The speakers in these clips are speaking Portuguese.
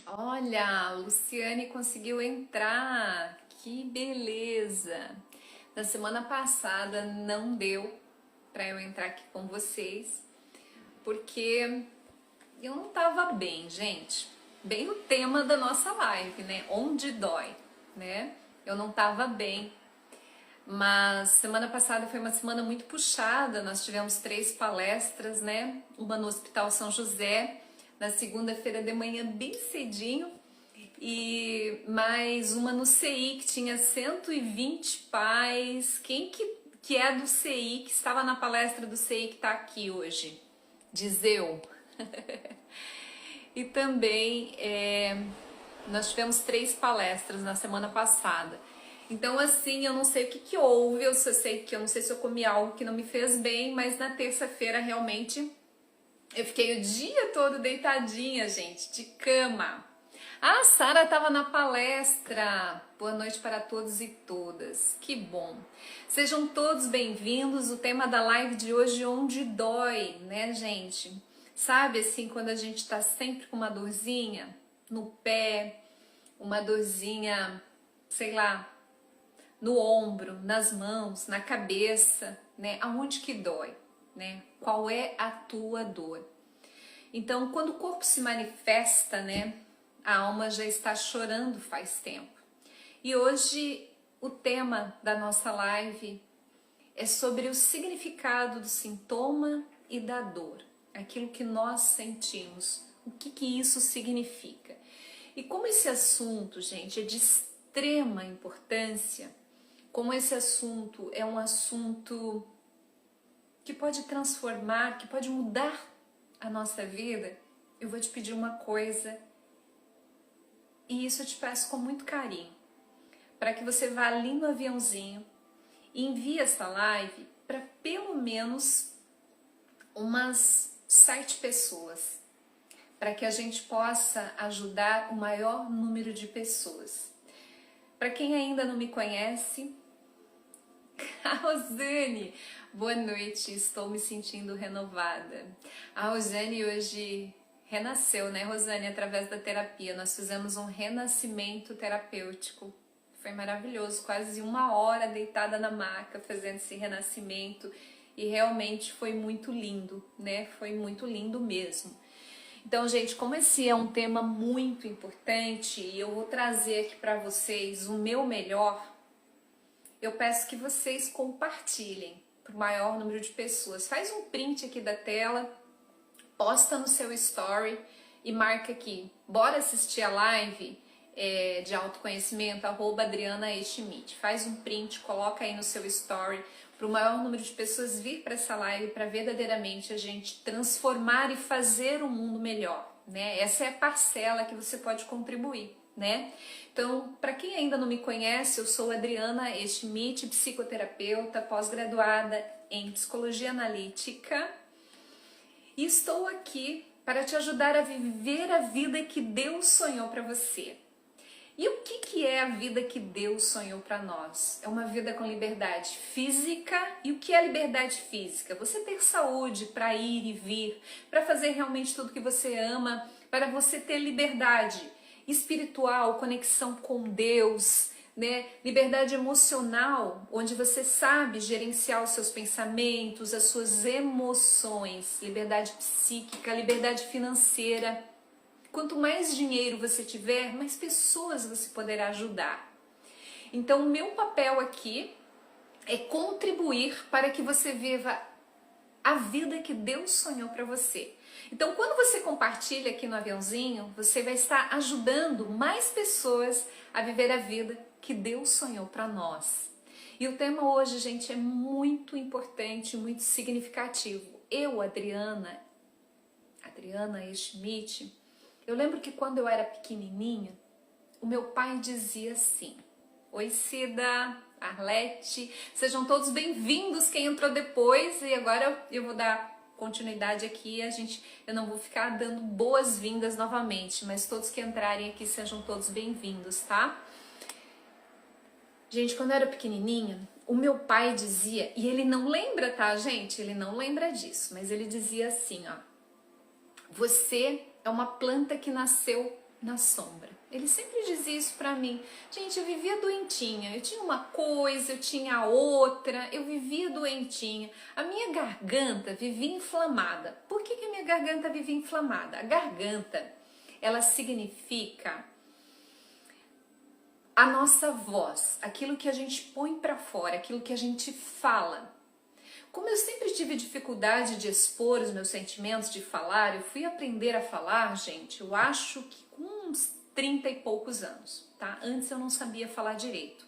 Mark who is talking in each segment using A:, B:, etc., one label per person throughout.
A: Olha, a Luciane conseguiu entrar, que beleza! Na semana passada não deu para eu entrar aqui com vocês, porque eu não tava bem, gente. Bem no tema da nossa live, né? Onde dói, né? Eu não tava bem. Mas semana passada foi uma semana muito puxada, nós tivemos 3 palestras, né? Uma no Hospital São José, na segunda-feira de manhã bem cedinho, e mais uma no CI, que tinha 120 pais. Quem que é do CI, que estava na palestra do CI, que está aqui hoje? Diz eu. E também nós tivemos 3 palestras na semana passada. Então, assim, eu não sei o que houve, eu só sei que eu não sei se eu comi algo que não me fez bem, mas na terça-feira realmente eu fiquei o dia todo deitadinha, gente, de cama. A Sara estava na palestra. Boa noite para todos e todas. Que bom. Sejam todos bem-vindos. O tema da live de hoje, onde dói, né, gente? Sabe assim, quando a gente tá sempre com uma dorzinha no pé, uma dorzinha, sei lá, no ombro, nas mãos, na cabeça, né? Aonde que dói, né? Qual é a tua dor? Então, quando o corpo se manifesta, né? A alma já está chorando faz tempo. E hoje o tema da nossa live é sobre o significado do sintoma e da dor. Aquilo que nós sentimos, o que isso significa. E como esse assunto, gente, é de extrema importância, como esse assunto é um assunto que pode transformar, que pode mudar a nossa vida, eu vou te pedir uma coisa, e isso eu te peço com muito carinho, para que você vá ali no aviãozinho e envie essa live para pelo menos umas 7 pessoas, para que a gente possa ajudar o maior número de pessoas. Para quem ainda não me conhece, a Rosane, boa noite, estou me sentindo renovada. A Rosane hoje renasceu, né, Rosane, através da terapia. Nós fizemos um renascimento terapêutico. Foi maravilhoso, quase 1 hora deitada na maca fazendo esse renascimento. E realmente foi muito lindo, né? Foi muito lindo mesmo. Então, gente, como esse é um tema muito importante e eu vou trazer aqui para vocês o meu melhor, eu peço que vocês compartilhem para o maior número de pessoas. Faz um print aqui da tela, posta no seu story e marca aqui. Bora assistir a live de autoconhecimento, @AdrianaEschmidt. Faz um print, coloca aí no seu story para o maior número de pessoas vir para essa live, para verdadeiramente a gente transformar e fazer o mundo melhor, né? Essa é a parcela que você pode contribuir, né? Então, para quem ainda não me conhece, eu sou Adriana Schmidt, psicoterapeuta, pós-graduada em psicologia analítica, e estou aqui para te ajudar a viver a vida que Deus sonhou para você. E o que é a vida que Deus sonhou para nós? É uma vida com liberdade física. E o que é liberdade física? Você ter saúde para ir e vir, para fazer realmente tudo que você ama, para você ter liberdade espiritual, conexão com Deus, né? Liberdade emocional, onde você sabe gerenciar os seus pensamentos, as suas emoções, liberdade psíquica, liberdade financeira. Quanto mais dinheiro você tiver, mais pessoas você poderá ajudar. Então, o meu papel aqui é contribuir para que você viva a vida que Deus sonhou para você. Então, quando você compartilha aqui no aviãozinho, você vai estar ajudando mais pessoas a viver a vida que Deus sonhou para nós. E o tema hoje, gente, é muito importante, muito significativo. Eu, Adriana Schmidt, eu lembro que quando eu era pequenininha, o meu pai dizia assim: oi Cida, Arlete, sejam todos bem-vindos quem entrou depois, e agora eu vou dar continuidade aqui, eu não vou ficar dando boas-vindas novamente, mas todos que entrarem aqui sejam todos bem-vindos, tá? Gente, quando eu era pequenininha, o meu pai dizia, e ele não lembra, tá, gente? Ele não lembra disso, mas ele dizia assim, ó: você é uma planta que nasceu na sombra. Ele sempre dizia isso pra mim. Gente, eu vivia doentinha. Eu tinha uma coisa, eu tinha outra. Eu vivia doentinha. A minha garganta vivia inflamada. Por que a minha garganta vivia inflamada? A garganta, ela significa a nossa voz, aquilo que a gente põe pra fora, aquilo que a gente fala. Como eu sempre tive dificuldade de expor os meus sentimentos, de falar, eu fui aprender a falar, gente, eu acho que com uns 30 e poucos anos, tá? Antes eu não sabia falar direito.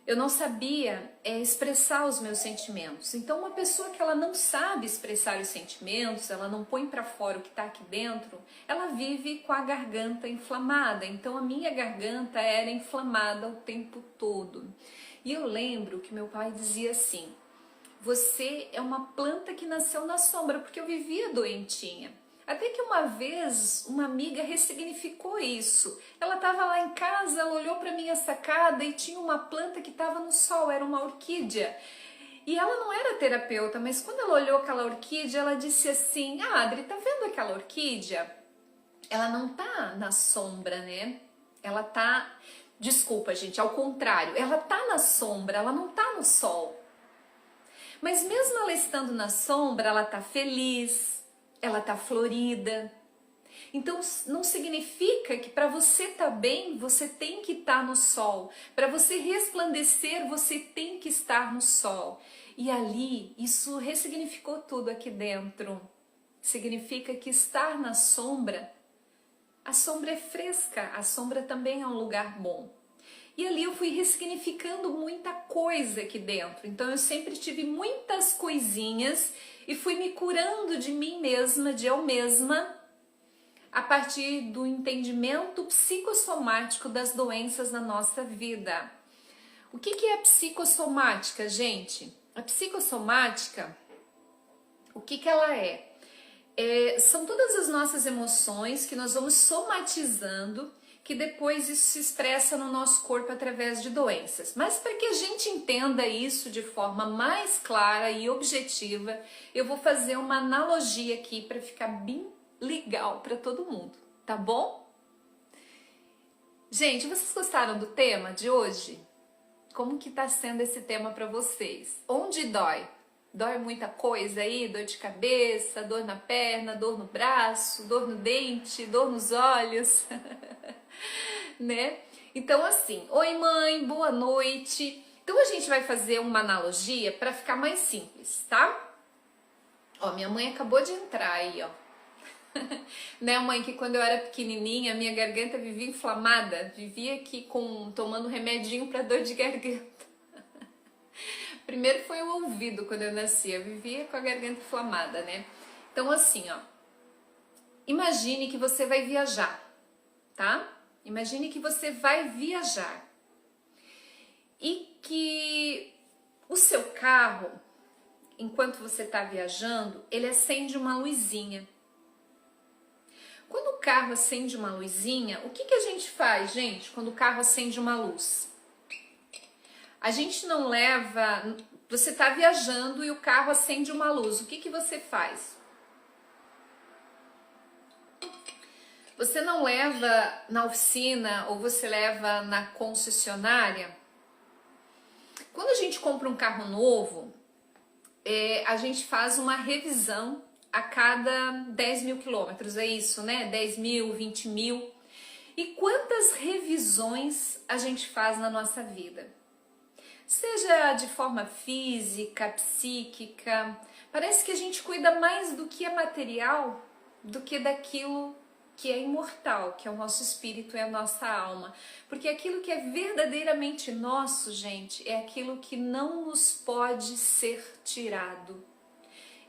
A: Eu não sabia expressar os meus sentimentos. Então uma pessoa que ela não sabe expressar os sentimentos, ela não põe pra fora o que tá aqui dentro, ela vive com a garganta inflamada. Então a minha garganta era inflamada o tempo todo. E eu lembro que meu pai dizia assim: você é uma planta que nasceu na sombra, porque eu vivia doentinha. Até que uma vez uma amiga ressignificou isso. Ela estava lá em casa, ela olhou para minha sacada e tinha uma planta que estava no sol, era uma orquídea. E ela não era terapeuta, mas quando ela olhou aquela orquídea, ela disse assim: ah, Adri, tá vendo aquela orquídea? Ela não tá na sombra, né? Ela tá... Desculpa, gente, ao contrário. Ela tá na sombra, ela não tá no sol. Mas mesmo ela estando na sombra, ela tá feliz, ela tá florida. Então não significa que para você estar bem, você tem que estar no sol. Para você resplandecer, você tem que estar no sol. E ali, isso ressignificou tudo aqui dentro. Significa que estar na sombra, a sombra é fresca, a sombra também é um lugar bom. E ali eu fui ressignificando muita coisa aqui dentro. Então eu sempre tive muitas coisinhas e fui me curando de mim mesma, de eu mesma, a partir do entendimento psicossomático das doenças na nossa vida. O que é a psicossomática, gente? A psicossomática, o que ela é? São todas as nossas emoções que nós vamos somatizando, que depois isso se expressa no nosso corpo através de doenças. Mas para que a gente entenda isso de forma mais clara e objetiva, eu vou fazer uma analogia aqui para ficar bem legal para todo mundo, tá bom? Gente, vocês gostaram do tema de hoje? Como que tá sendo esse tema para vocês? Onde dói? Dói muita coisa aí? Dor de cabeça, dor na perna, dor no braço, dor no dente, dor nos olhos, né? Então assim, oi mãe, boa noite. Então a gente vai fazer uma analogia para ficar mais simples, tá? Ó, minha mãe acabou de entrar aí, ó. Né, mãe, que quando eu era pequenininha, minha garganta vivia inflamada, vivia aqui tomando remedinho para dor de garganta. Primeiro foi o ouvido quando eu nasci, eu vivia com a garganta inflamada, né? Então assim, ó, imagine que você vai viajar, tá? Imagine que você vai viajar e que o seu carro, enquanto você está viajando, ele acende uma luzinha. Quando o carro acende uma luzinha, o que a gente faz, gente, quando o carro acende uma luz? A gente não leva... Você está viajando e o carro acende uma luz. O que você faz? Você não leva na oficina ou você leva na concessionária? Quando a gente compra um carro novo, a gente faz uma revisão a cada 10 mil quilômetros, é isso, né? 10 mil, 20 mil. E quantas revisões a gente faz na nossa vida? Seja de forma física, psíquica, parece que a gente cuida mais do que é material do que daquilo que é imortal, que é o nosso espírito, é a nossa alma. Porque aquilo que é verdadeiramente nosso, gente, é aquilo que não nos pode ser tirado.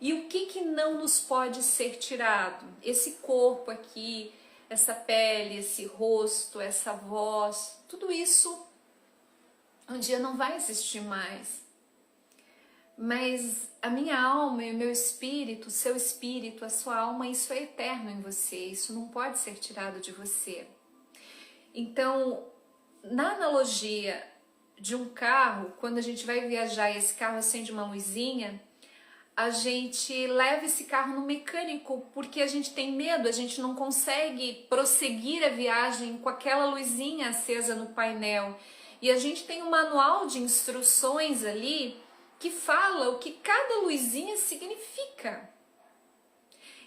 A: E o que não nos pode ser tirado? Esse corpo aqui, essa pele, esse rosto, essa voz, tudo isso um dia não vai existir mais. Mas a minha alma e o meu espírito, o seu espírito, a sua alma, isso é eterno em você, isso não pode ser tirado de você. Então, na analogia de um carro, quando a gente vai viajar e esse carro acende uma luzinha, a gente leva esse carro no mecânico porque a gente tem medo, a gente não consegue prosseguir a viagem com aquela luzinha acesa no painel. E a gente tem um manual de instruções ali que fala o que cada luzinha significa.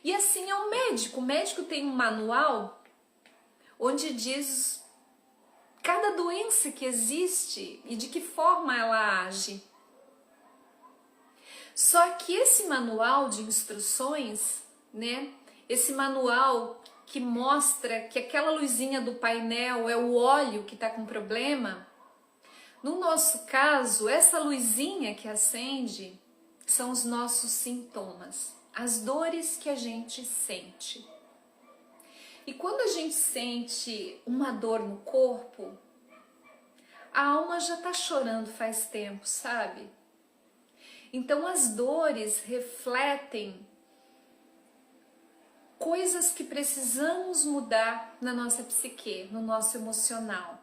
A: E assim é o médico. O médico tem um manual onde diz cada doença que existe e de que forma ela age. Só que esse manual de instruções, né? Esse manual que mostra que aquela luzinha do painel é o óleo que está com problema, no nosso caso, essa luzinha que acende são os nossos sintomas, as dores que a gente sente. E quando a gente sente uma dor no corpo, a alma já está chorando faz tempo, sabe? Então as dores refletem coisas que precisamos mudar na nossa psique, no nosso emocional.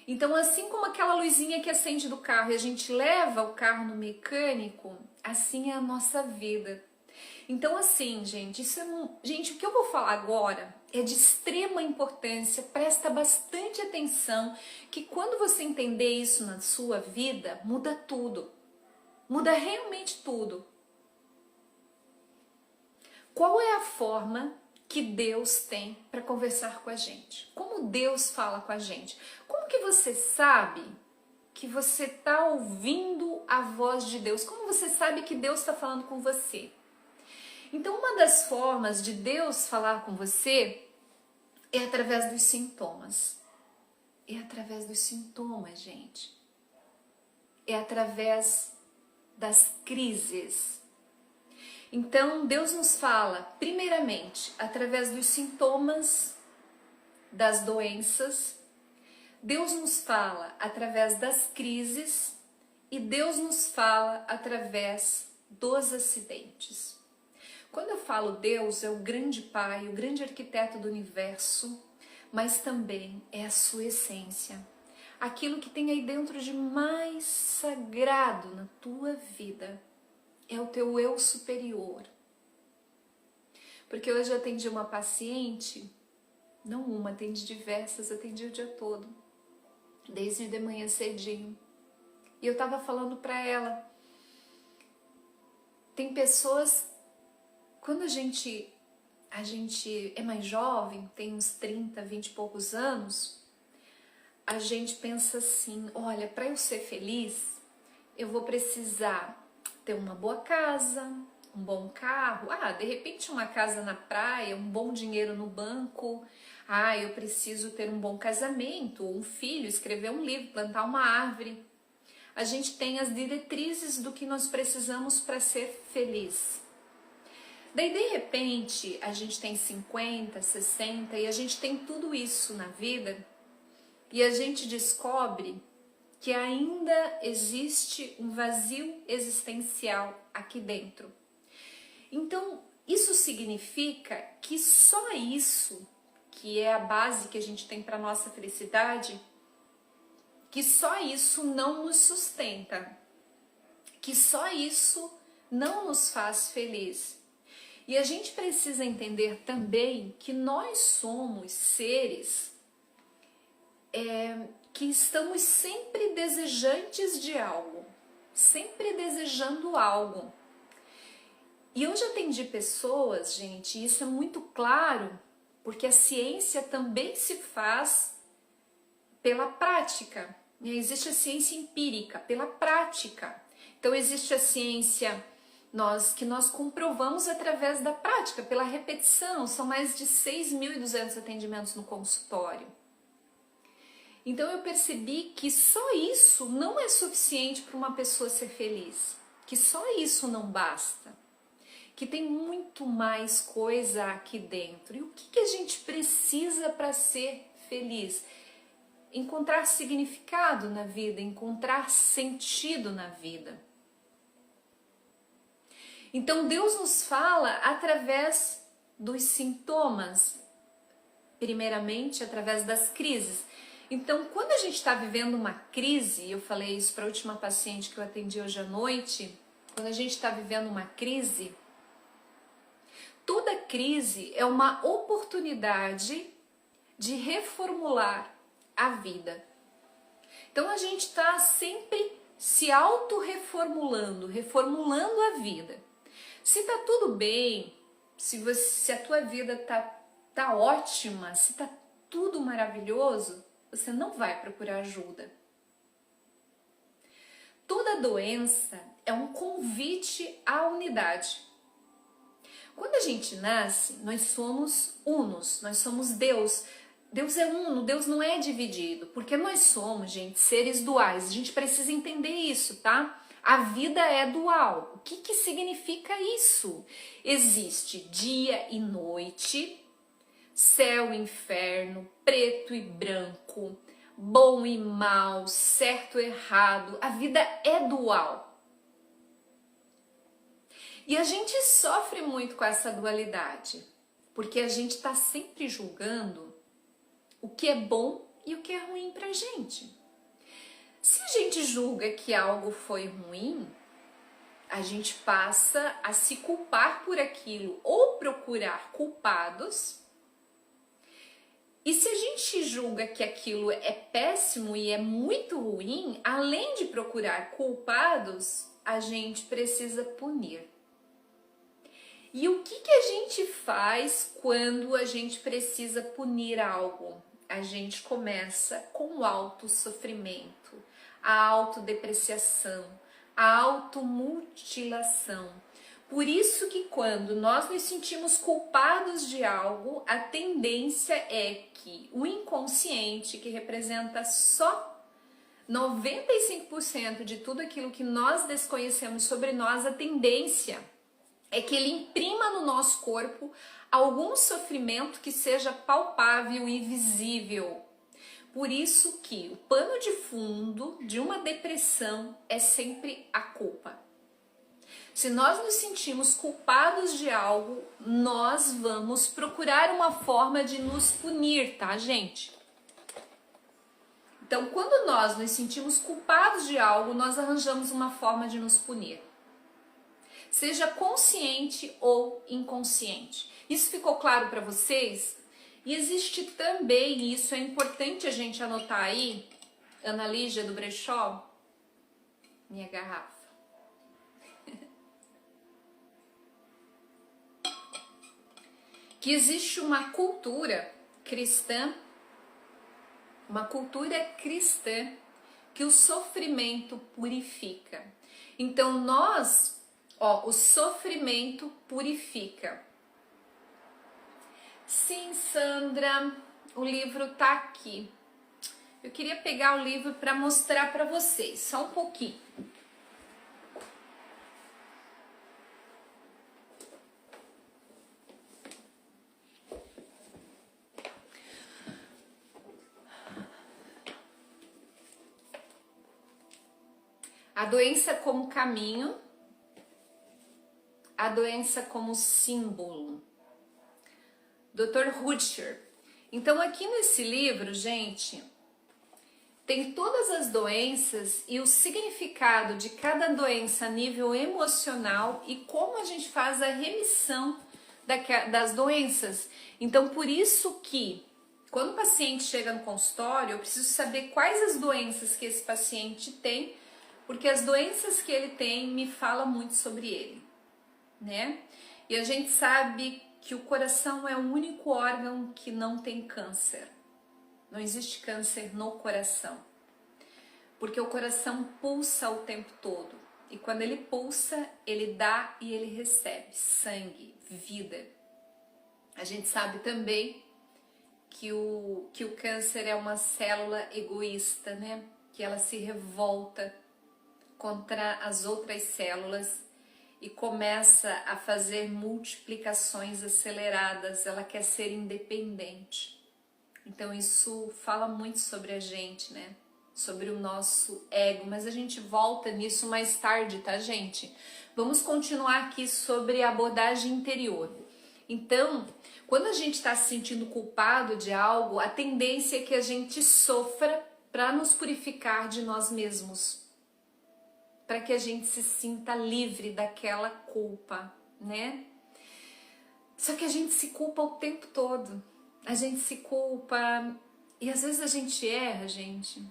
A: Então, assim como aquela luzinha que acende do carro e a gente leva o carro no mecânico, assim é a nossa vida. Então, assim, gente, gente, o que eu vou falar agora é de extrema importância. Presta bastante atenção, que quando você entender isso na sua vida, muda tudo. Muda realmente tudo. Qual é a forma que Deus tem para conversar com a gente? Como Deus fala com a gente? Como que você sabe que você está ouvindo a voz de Deus? Como você sabe que Deus está falando com você? Então, uma das formas de Deus falar com você é através dos sintomas. É através dos sintomas, gente. É através das crises. Então, Deus nos fala, primeiramente, através dos sintomas das doenças. Deus nos fala através das crises e Deus nos fala através dos acidentes. Quando eu falo Deus, é o grande Pai, o grande arquiteto do universo, mas também é a sua essência. Aquilo que tem aí dentro de mais sagrado na tua vida é o teu eu superior. Porque hoje eu atendi uma paciente, não uma, atendi diversas, atendi o dia todo, desde de manhã cedinho. E eu estava falando para ela, tem pessoas, quando a gente é mais jovem, tem uns 30, 20 e poucos anos, a gente pensa assim, olha, para eu ser feliz, eu vou precisar ter uma boa casa, um bom carro, de repente uma casa na praia, um bom dinheiro no banco, eu preciso ter um bom casamento, um filho, escrever um livro, plantar uma árvore. A gente tem as diretrizes do que nós precisamos para ser feliz. Daí, de repente, a gente tem 50, 60 e a gente tem tudo isso na vida e a gente descobre que ainda existe um vazio existencial aqui dentro. Então, isso significa que só isso, que é a base que a gente tem para nossa felicidade, que só isso não nos sustenta, que só isso não nos faz feliz. E a gente precisa entender também que nós somos seres que estamos sempre desejantes de algo, sempre desejando algo. E eu já atendi pessoas, gente, e isso é muito claro, porque a ciência também se faz pela prática. Existe a ciência empírica, pela prática. Então existe a ciência que nós comprovamos através da prática, pela repetição. São mais de 6.200 atendimentos no consultório. Então eu percebi que só isso não é suficiente para uma pessoa ser feliz, que só isso não basta, que tem muito mais coisa aqui dentro. E o que a gente precisa para ser feliz? Encontrar significado na vida, encontrar sentido na vida. Então Deus nos fala através dos sintomas, primeiramente através das crises. Então, quando a gente está vivendo uma crise, eu falei isso para a última paciente que eu atendi hoje à noite, quando a gente está vivendo uma crise, toda crise é uma oportunidade de reformular a vida. Então a gente está sempre se auto-reformulando, reformulando a vida. Se tá tudo bem, se a tua vida tá ótima, se tá tudo maravilhoso, você não vai procurar ajuda. Toda doença é um convite à unidade. Quando a gente nasce, nós somos unos, nós somos Deus. Deus é uno, Deus não é dividido, porque nós somos, gente, seres duais. A gente precisa entender isso, tá? A vida é dual. O que significa isso? Existe dia e noite, céu e inferno, preto e branco, bom e mal, certo e errado. A vida é dual. E a gente sofre muito com essa dualidade, porque a gente está sempre julgando o que é bom e o que é ruim pra gente. Se a gente julga que algo foi ruim, a gente passa a se culpar por aquilo ou procurar culpados. E se a gente julga que aquilo é péssimo e é muito ruim, além de procurar culpados, a gente precisa punir. E o que a gente faz quando a gente precisa punir algo? A gente começa com o autossofrimento, a autodepreciação, a automutilação. Por isso que quando nós nos sentimos culpados de algo, a tendência é que o inconsciente, que representa só 95% de tudo aquilo que nós desconhecemos sobre nós, a tendência é que ele imprima no nosso corpo algum sofrimento que seja palpável e visível. Por isso que o pano de fundo de uma depressão é sempre a culpa. Se nós nos sentimos culpados de algo, nós vamos procurar uma forma de nos punir, tá, gente? Então, quando nós nos sentimos culpados de algo, nós arranjamos uma forma de nos punir. Seja consciente ou inconsciente. Isso ficou claro para vocês? E existe também, isso é importante a gente anotar aí, Ana Lígia do Brechó, minha garrafa. Que existe uma cultura cristã que o sofrimento purifica. Então o sofrimento purifica. Sim, Sandra, o livro tá aqui. Eu queria pegar o livro para mostrar para vocês, só um pouquinho. A doença como caminho, a doença como símbolo. Dr. Rutger. Então aqui nesse livro, gente, tem todas as doenças e o significado de cada doença a nível emocional e como a gente faz a remissão das doenças. Então por isso que quando o paciente chega no consultório, eu preciso saber quais as doenças que esse paciente tem, porque as doenças que ele tem me falam muito sobre ele, né? E a gente sabe que o coração é o único órgão que não tem câncer. Não existe câncer no coração. Porque o coração pulsa o tempo todo. E quando ele pulsa, ele dá e ele recebe sangue, vida. A gente sabe também que o câncer é uma célula egoísta, né? Que ela se revolta contra as outras células e começa a fazer multiplicações aceleradas, ela quer ser independente. Então isso fala muito sobre a gente, né? Sobre o nosso ego, mas a gente volta nisso mais tarde, tá, gente? Vamos continuar aqui sobre a abordagem interior. Então, quando a gente está se sentindo culpado de algo, a tendência é que a gente sofra para nos purificar de nós mesmos. para que a gente se sinta livre daquela culpa, né? Só que a gente se culpa o tempo todo. A gente se culpa e às vezes a gente erra, gente.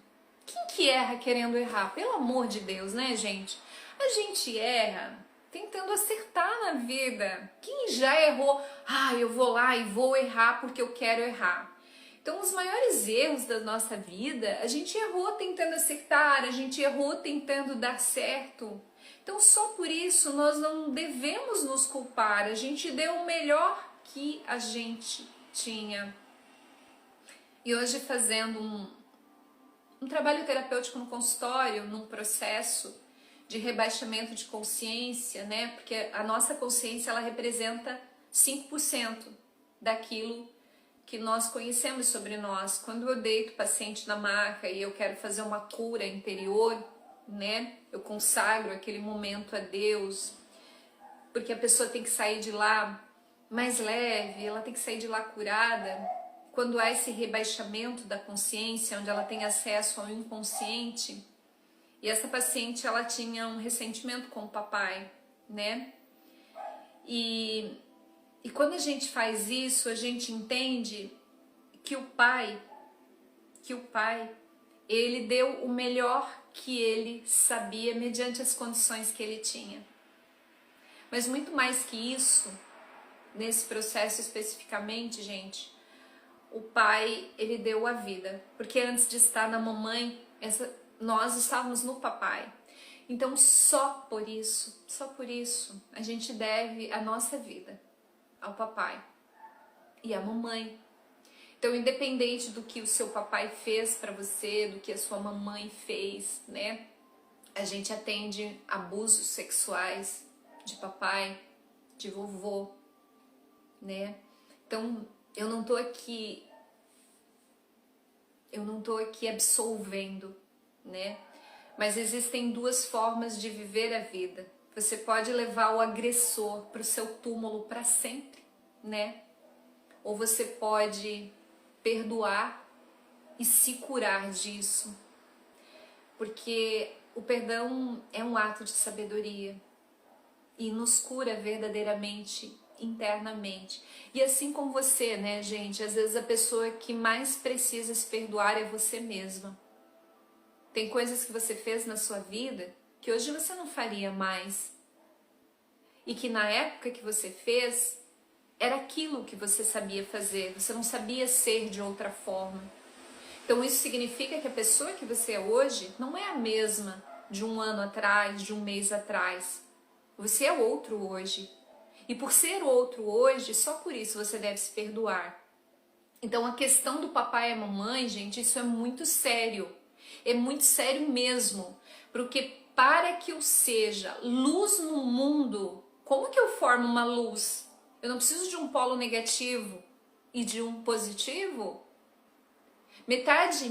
A: Quem que erra querendo errar? Pelo amor de Deus, né, gente? A gente erra tentando acertar na vida. Quem já errou? Eu vou lá e vou errar porque eu quero errar. Então, os maiores erros da nossa vida, a gente errou tentando acertar, a gente errou tentando dar certo. Então, só por isso, nós não devemos nos culpar. A gente deu o melhor que a gente tinha. E hoje, fazendo um trabalho terapêutico no consultório, num processo de rebaixamento de consciência, né? Porque a nossa consciência, ela representa 5% daquilo que nós conhecemos sobre nós. Quando eu deito o paciente na maca e eu quero fazer uma cura interior, né? Eu consagro aquele momento a Deus, porque a pessoa tem que sair de lá mais leve, ela tem que sair de lá curada. Quando há esse rebaixamento da consciência, onde ela tem acesso ao inconsciente, e essa paciente, ela tinha um ressentimento com o papai, né? E quando a gente faz isso, a gente entende que o pai, ele deu o melhor que ele sabia mediante as condições que ele tinha. Mas muito mais que isso, nesse processo especificamente, gente, o pai, ele deu a vida. Porque antes de estar na mamãe, nós estávamos no papai. Então só por isso, a gente deve a nossa vida ao papai e à mamãe. Então, independente do que o seu papai fez para você, do que a sua mamãe fez, né? A gente atende abusos sexuais de papai, de vovô, né? Então, eu não tô aqui absolvendo, né? Mas existem duas formas de viver a vida. Você pode levar o agressor para o seu túmulo para sempre, né? Ou você pode perdoar e se curar disso. Porque o perdão é um ato de sabedoria e nos cura verdadeiramente, internamente. E assim como você, né, gente? Às vezes a pessoa que mais precisa se perdoar é você mesma. Tem coisas que você fez na sua vida que hoje você não faria mais. E que na época que você fez, era aquilo que você sabia fazer. Você não sabia ser de outra forma. Então isso significa que a pessoa que você é hoje não é a mesma de um ano atrás, de um mês atrás. Você é outro hoje. E por ser outro hoje, só por isso você deve se perdoar. Então a questão do papai e a mamãe, gente, isso é muito sério. É muito sério mesmo, porque para que eu seja luz no mundo, como que eu formo uma luz? Eu não preciso de um polo negativo e de um positivo? Metade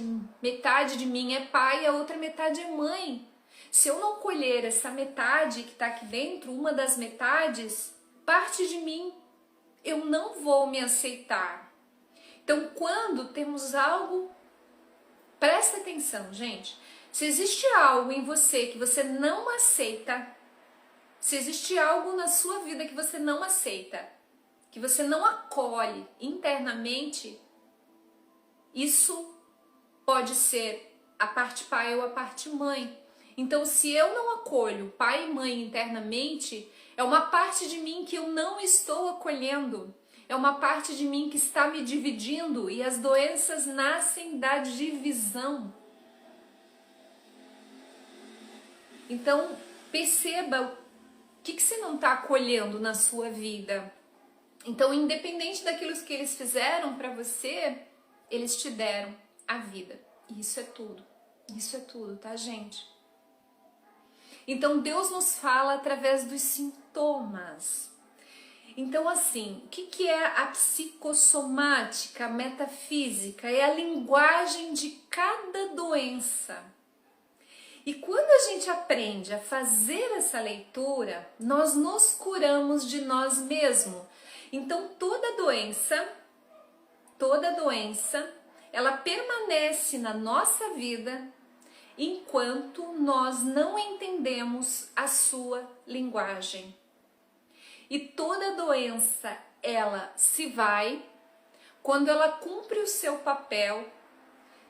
A: de mim é pai e a outra metade é mãe. Se eu não colher essa metade que está aqui dentro, uma das metades, parte de mim, eu não vou me aceitar. Então, quando temos algo, presta atenção, gente. Se existe algo em você que você não aceita, se existe algo na sua vida que você não aceita, que você não acolhe internamente, isso pode ser a parte pai ou a parte mãe. Então, se eu não acolho pai e mãe internamente, é uma parte de mim que eu não estou acolhendo. É uma parte de mim que está me dividindo e as doenças nascem da divisão. Então, perceba o que você não está acolhendo na sua vida. Então, independente daquilo que eles fizeram para você, eles te deram a vida. E isso é tudo. Isso é tudo, tá, gente? Então, Deus nos fala através dos sintomas. Então, assim, o que é a psicossomática, a metafísica? É a linguagem de cada doença. E quando a gente aprende a fazer essa leitura, nós nos curamos de nós mesmos. Então, toda doença, ela permanece na nossa vida enquanto nós não entendemos a sua linguagem. E toda doença, ela se vai quando ela cumpre o seu papel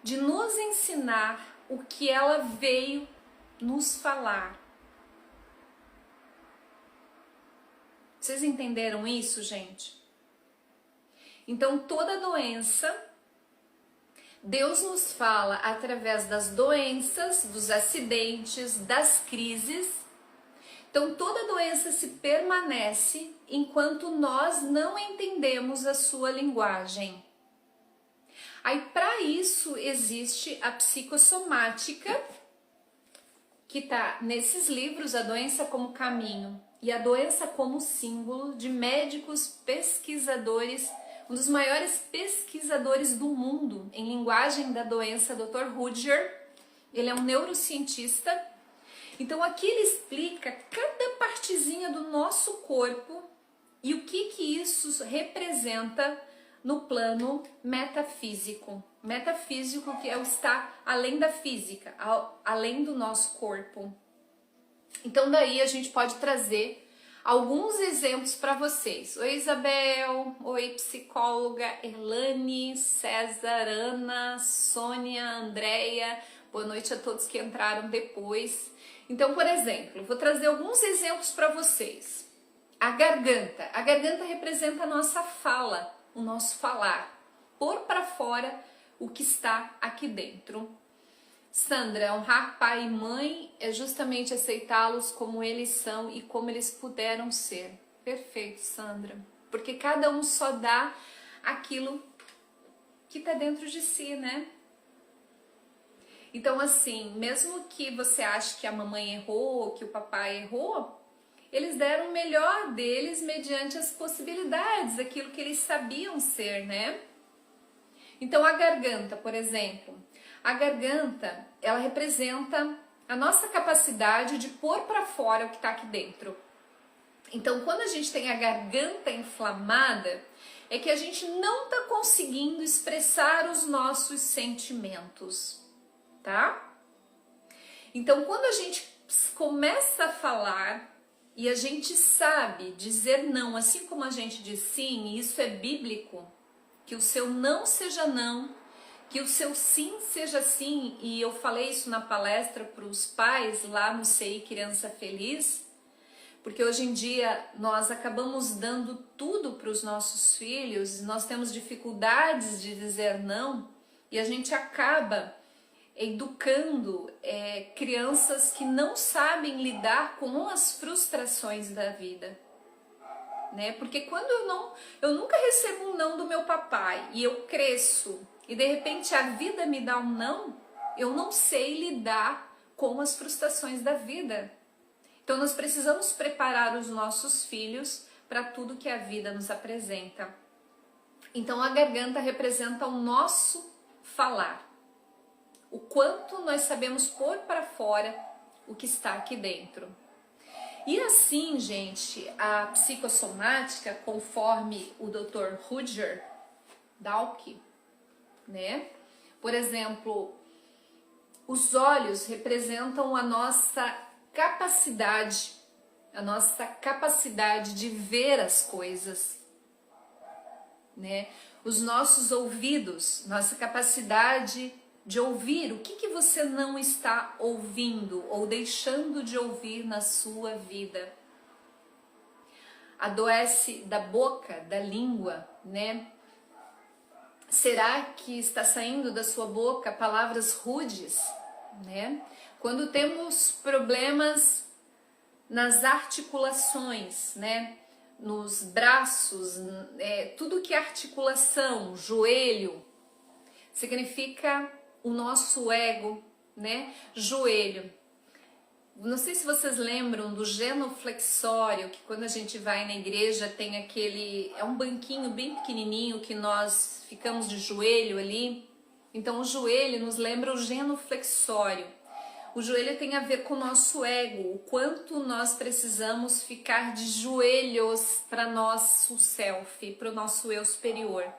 A: de nos ensinar o que ela veio nos falar. Vocês entenderam isso, gente? Então, toda doença, Deus nos fala através das doenças, dos acidentes, das crises. Então, toda doença se permanece enquanto nós não entendemos a sua linguagem. Aí, para isso, existe a psicossomática, que está nesses livros, A Doença como Caminho e A Doença como Símbolo, de médicos pesquisadores, um dos maiores pesquisadores do mundo em linguagem da doença, Dr. Rutger. Ele é um neurocientista. Então aqui ele explica cada partezinha do nosso corpo e o que isso representa no plano metafísico. Metafísico, que é o estar além da física, além do nosso corpo. Então daí a gente pode trazer alguns exemplos para vocês. Oi, Isabel. Oi, psicóloga Erlane, César, Ana, Sônia, Andréia. Boa noite a todos que entraram depois. Então, por exemplo, vou trazer alguns exemplos para vocês. A garganta. A garganta representa a nossa fala, o nosso falar. Pôr para fora o que está aqui dentro. Sandra, honrar pai e mãe é justamente aceitá-los como eles são e como eles puderam ser. Perfeito, Sandra. Porque cada um só dá aquilo que está dentro de si, né? Então, assim, mesmo que você ache que a mamãe errou, que o papai errou, eles deram o melhor deles mediante as possibilidades, aquilo que eles sabiam ser, né? Então, a garganta, por exemplo. A garganta, ela representa a nossa capacidade de pôr para fora o que está aqui dentro. Então, quando a gente tem a garganta inflamada, é que a gente não está conseguindo expressar os nossos sentimentos, tá? Então, quando a gente começa a falar e a gente sabe dizer não, assim como a gente diz sim, e isso é bíblico, que o seu não seja não, que o seu sim seja sim, e eu falei isso na palestra para os pais lá no CI Criança Feliz, porque hoje em dia nós acabamos dando tudo para os nossos filhos, nós temos dificuldades de dizer não, e a gente acaba educando crianças que não sabem lidar com as frustrações da vida. Né? Porque quando eu nunca recebo um não do meu papai e eu cresço e de repente a vida me dá um não, eu não sei lidar com as frustrações da vida. Então nós precisamos preparar os nossos filhos para tudo que a vida nos apresenta. Então a garganta representa o nosso falar. O quanto nós sabemos pôr para fora o que está aqui dentro. E assim, gente, a psicossomática, conforme o Dr. Rutger Dalke, né? Por exemplo, os olhos representam a nossa capacidade de ver as coisas, né? Os nossos ouvidos, nossa capacidade de ouvir o que você não está ouvindo ou deixando de ouvir na sua vida. Adoece da boca, da língua, né? Será que está saindo da sua boca palavras rudes, né? Quando temos problemas nas articulações, né? Nos braços, tudo que é articulação, joelho, significa o nosso ego, né? Joelho. Não sei se vocês lembram do genuflexório, que quando a gente vai na igreja tem aquele, é um banquinho bem pequenininho que nós ficamos de joelho ali. Então o joelho nos lembra o genuflexório. O joelho tem a ver com o nosso ego, o quanto nós precisamos ficar de joelhos para nosso self, para o nosso eu superior.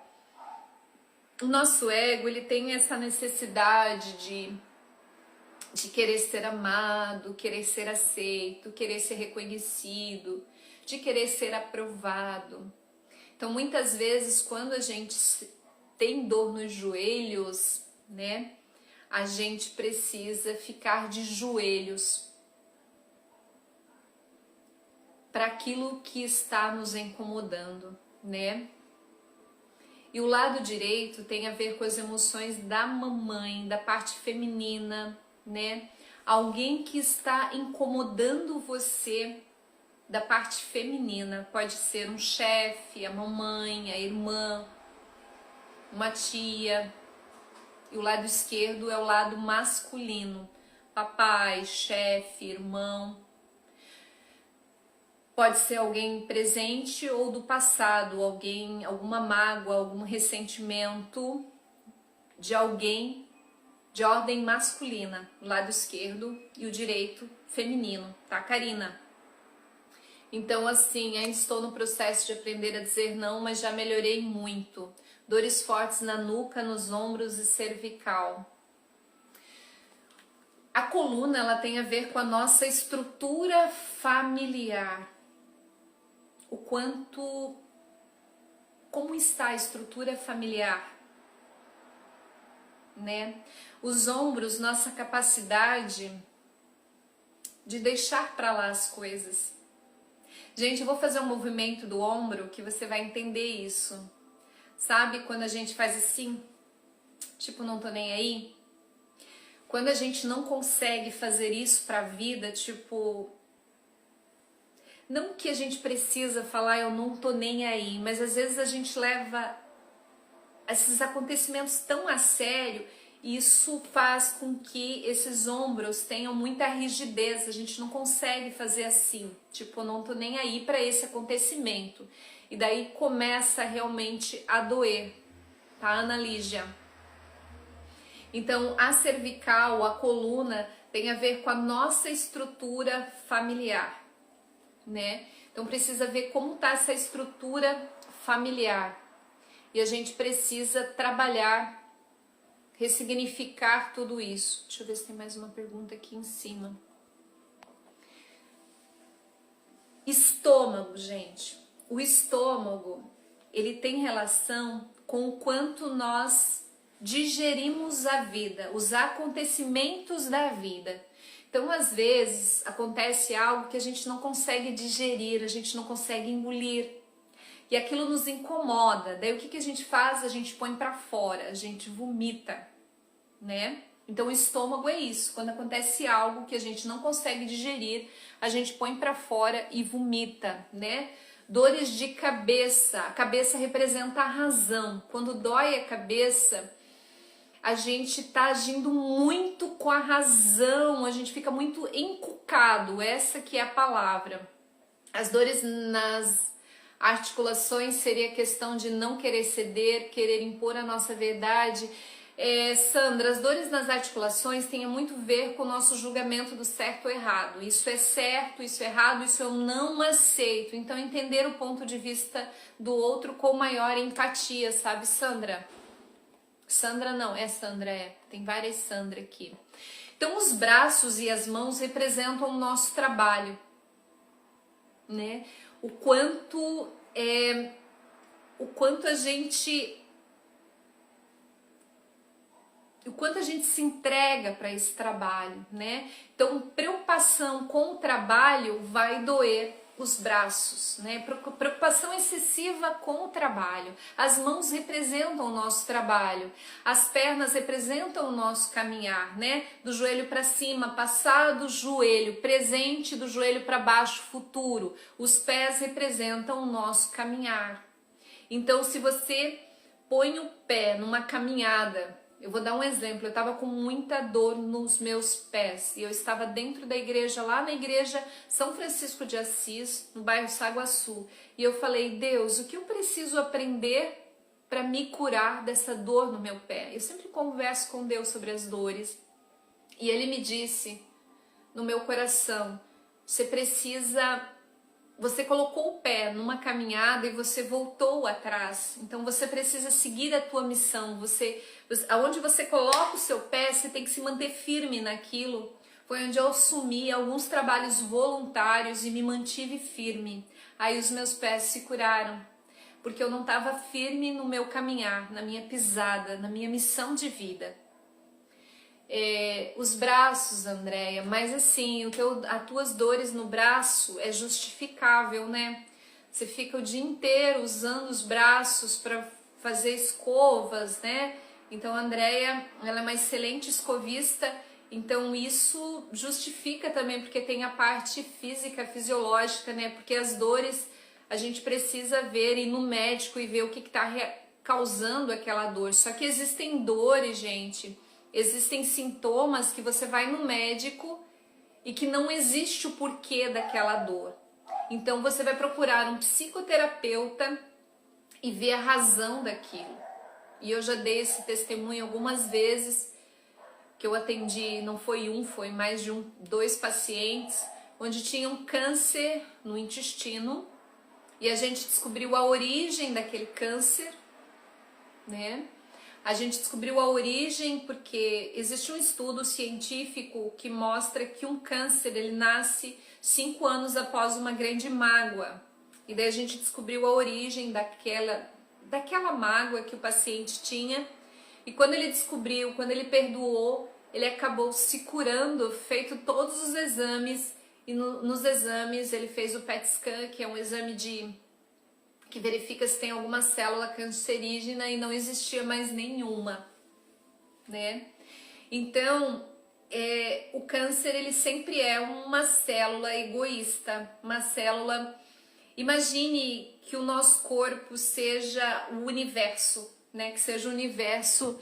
A: O nosso ego, ele tem essa necessidade de de querer ser amado, querer ser aceito, querer ser reconhecido, de querer ser aprovado. Então, muitas vezes, quando a gente tem dor nos joelhos, né, a gente precisa ficar de joelhos para aquilo que está nos incomodando, né? E o lado direito tem a ver com as emoções da mamãe, da parte feminina, né? Alguém que está incomodando você da parte feminina. Pode ser um chefe, a mamãe, a irmã, uma tia. E o lado esquerdo é o lado masculino. Papai, chefe, irmão. Pode ser alguém presente ou do passado, alguém, alguma mágoa, algum ressentimento de alguém de ordem masculina, o lado esquerdo, e o direito feminino, tá, Karina? Então, assim, ainda estou no processo de aprender a dizer não, mas já melhorei muito. Dores fortes na nuca, nos ombros e cervical. A coluna, ela tem a ver com a nossa estrutura familiar. O quanto, como está a estrutura familiar, né? Os ombros, nossa capacidade de deixar para lá as coisas. Gente, eu vou fazer um movimento do ombro que você vai entender isso. Sabe quando a gente faz assim, tipo, não tô nem aí? Quando a gente não consegue fazer isso pra vida, tipo, não que a gente precisa falar eu não tô nem aí, mas às vezes a gente leva esses acontecimentos tão a sério e isso faz com que esses ombros tenham muita rigidez, a gente não consegue fazer assim, tipo, eu não tô nem aí pra esse acontecimento. E daí começa realmente a doer, tá, Ana Lígia? Então, a cervical, a coluna, tem a ver com a nossa estrutura familiar, né? Então, precisa ver como tá essa estrutura familiar. E a gente precisa trabalhar, ressignificar tudo isso. Deixa eu ver se tem mais uma pergunta aqui em cima. Estômago, gente. O estômago, ele tem relação com o quanto nós digerimos a vida, os acontecimentos da vida. Então, às vezes, acontece algo que a gente não consegue digerir, a gente não consegue engolir. E aquilo nos incomoda. Daí o que a gente faz? A gente põe pra fora, a gente vomita, né? Então o estômago é isso. Quando acontece algo que a gente não consegue digerir, a gente põe pra fora e vomita, né? Dores de cabeça. A cabeça representa a razão. Quando dói a cabeça, a gente tá agindo muito com a razão, a gente fica muito encucado. Essa que é a palavra. As dores nas articulações seria a questão de não querer ceder, querer impor a nossa verdade. Sandra, as dores nas articulações têm muito a ver com o nosso julgamento do certo ou errado. Isso é certo, isso é errado, isso eu não aceito. Então, entender o ponto de vista do outro com maior empatia, sabe, Sandra? Sandra não, Sandra, tem várias Sandra aqui. Então, os braços e as mãos representam o nosso trabalho, né? O quanto a gente se entrega para esse trabalho, né? Então, preocupação com o trabalho vai doer os braços, né? Preocupação excessiva com o trabalho. As mãos representam o nosso trabalho, as pernas representam o nosso caminhar, né? Do joelho para cima, passado do joelho, presente do joelho para baixo, futuro. Os pés representam o nosso caminhar. Então, se você põe o pé numa caminhada, eu vou dar um exemplo, eu estava com muita dor nos meus pés e eu estava dentro da igreja, lá na igreja São Francisco de Assis, no bairro Saguaçu, e eu falei, Deus, o que eu preciso aprender para me curar dessa dor no meu pé? Eu sempre converso com Deus sobre as dores e Ele me disse no meu coração, você precisa você colocou o pé numa caminhada e você voltou atrás. Então você precisa seguir a tua missão. Aonde você coloca o seu pé, você tem que se manter firme naquilo. Foi onde eu assumi alguns trabalhos voluntários e me mantive firme. Aí os meus pés se curaram, porque eu não estava firme no meu caminhar, na minha pisada, na minha missão de vida. Os braços, Andréia, mas assim, as tuas dores no braço é justificável, né? Você fica o dia inteiro usando os braços para fazer escovas, né? Então a Andréia, ela é uma excelente escovista, então isso justifica também, porque tem a parte física, fisiológica, né? Porque as dores a gente precisa ver, ir no médico e ver o que está causando aquela dor. Só que existem dores, gente, existem sintomas que você vai no médico e que não existe o porquê daquela dor. Então você vai procurar um psicoterapeuta e ver a razão daquilo. E eu já dei esse testemunho algumas vezes, que eu atendi, não foi um, foi mais de dois pacientes, onde tinham câncer no intestino, e a gente descobriu a origem daquele câncer, né? A gente descobriu a origem porque existe um estudo científico que mostra que um câncer, ele nasce 5 anos após uma grande mágoa. E daí a gente descobriu a origem daquela mágoa que o paciente tinha. E quando ele descobriu, quando ele perdoou, ele acabou se curando, feito todos os exames. E nos exames ele fez o PET scan, que é um exame que verifica se tem alguma célula cancerígena, e não existia mais nenhuma, né? Então, o câncer, ele sempre é uma célula egoísta, uma célula... Imagine que o nosso corpo seja o universo, né? Que seja o universo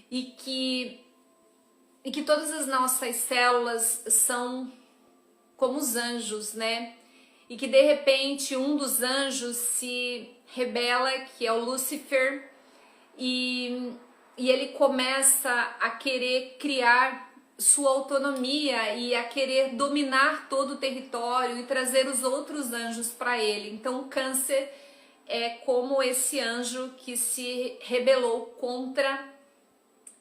A: e que todas as nossas células são como os anjos, né? E que de repente um dos anjos se rebela, que é o Lúcifer, e ele começa a querer criar sua autonomia e a querer dominar todo o território e trazer os outros anjos para ele. Então o câncer é como esse anjo que se rebelou contra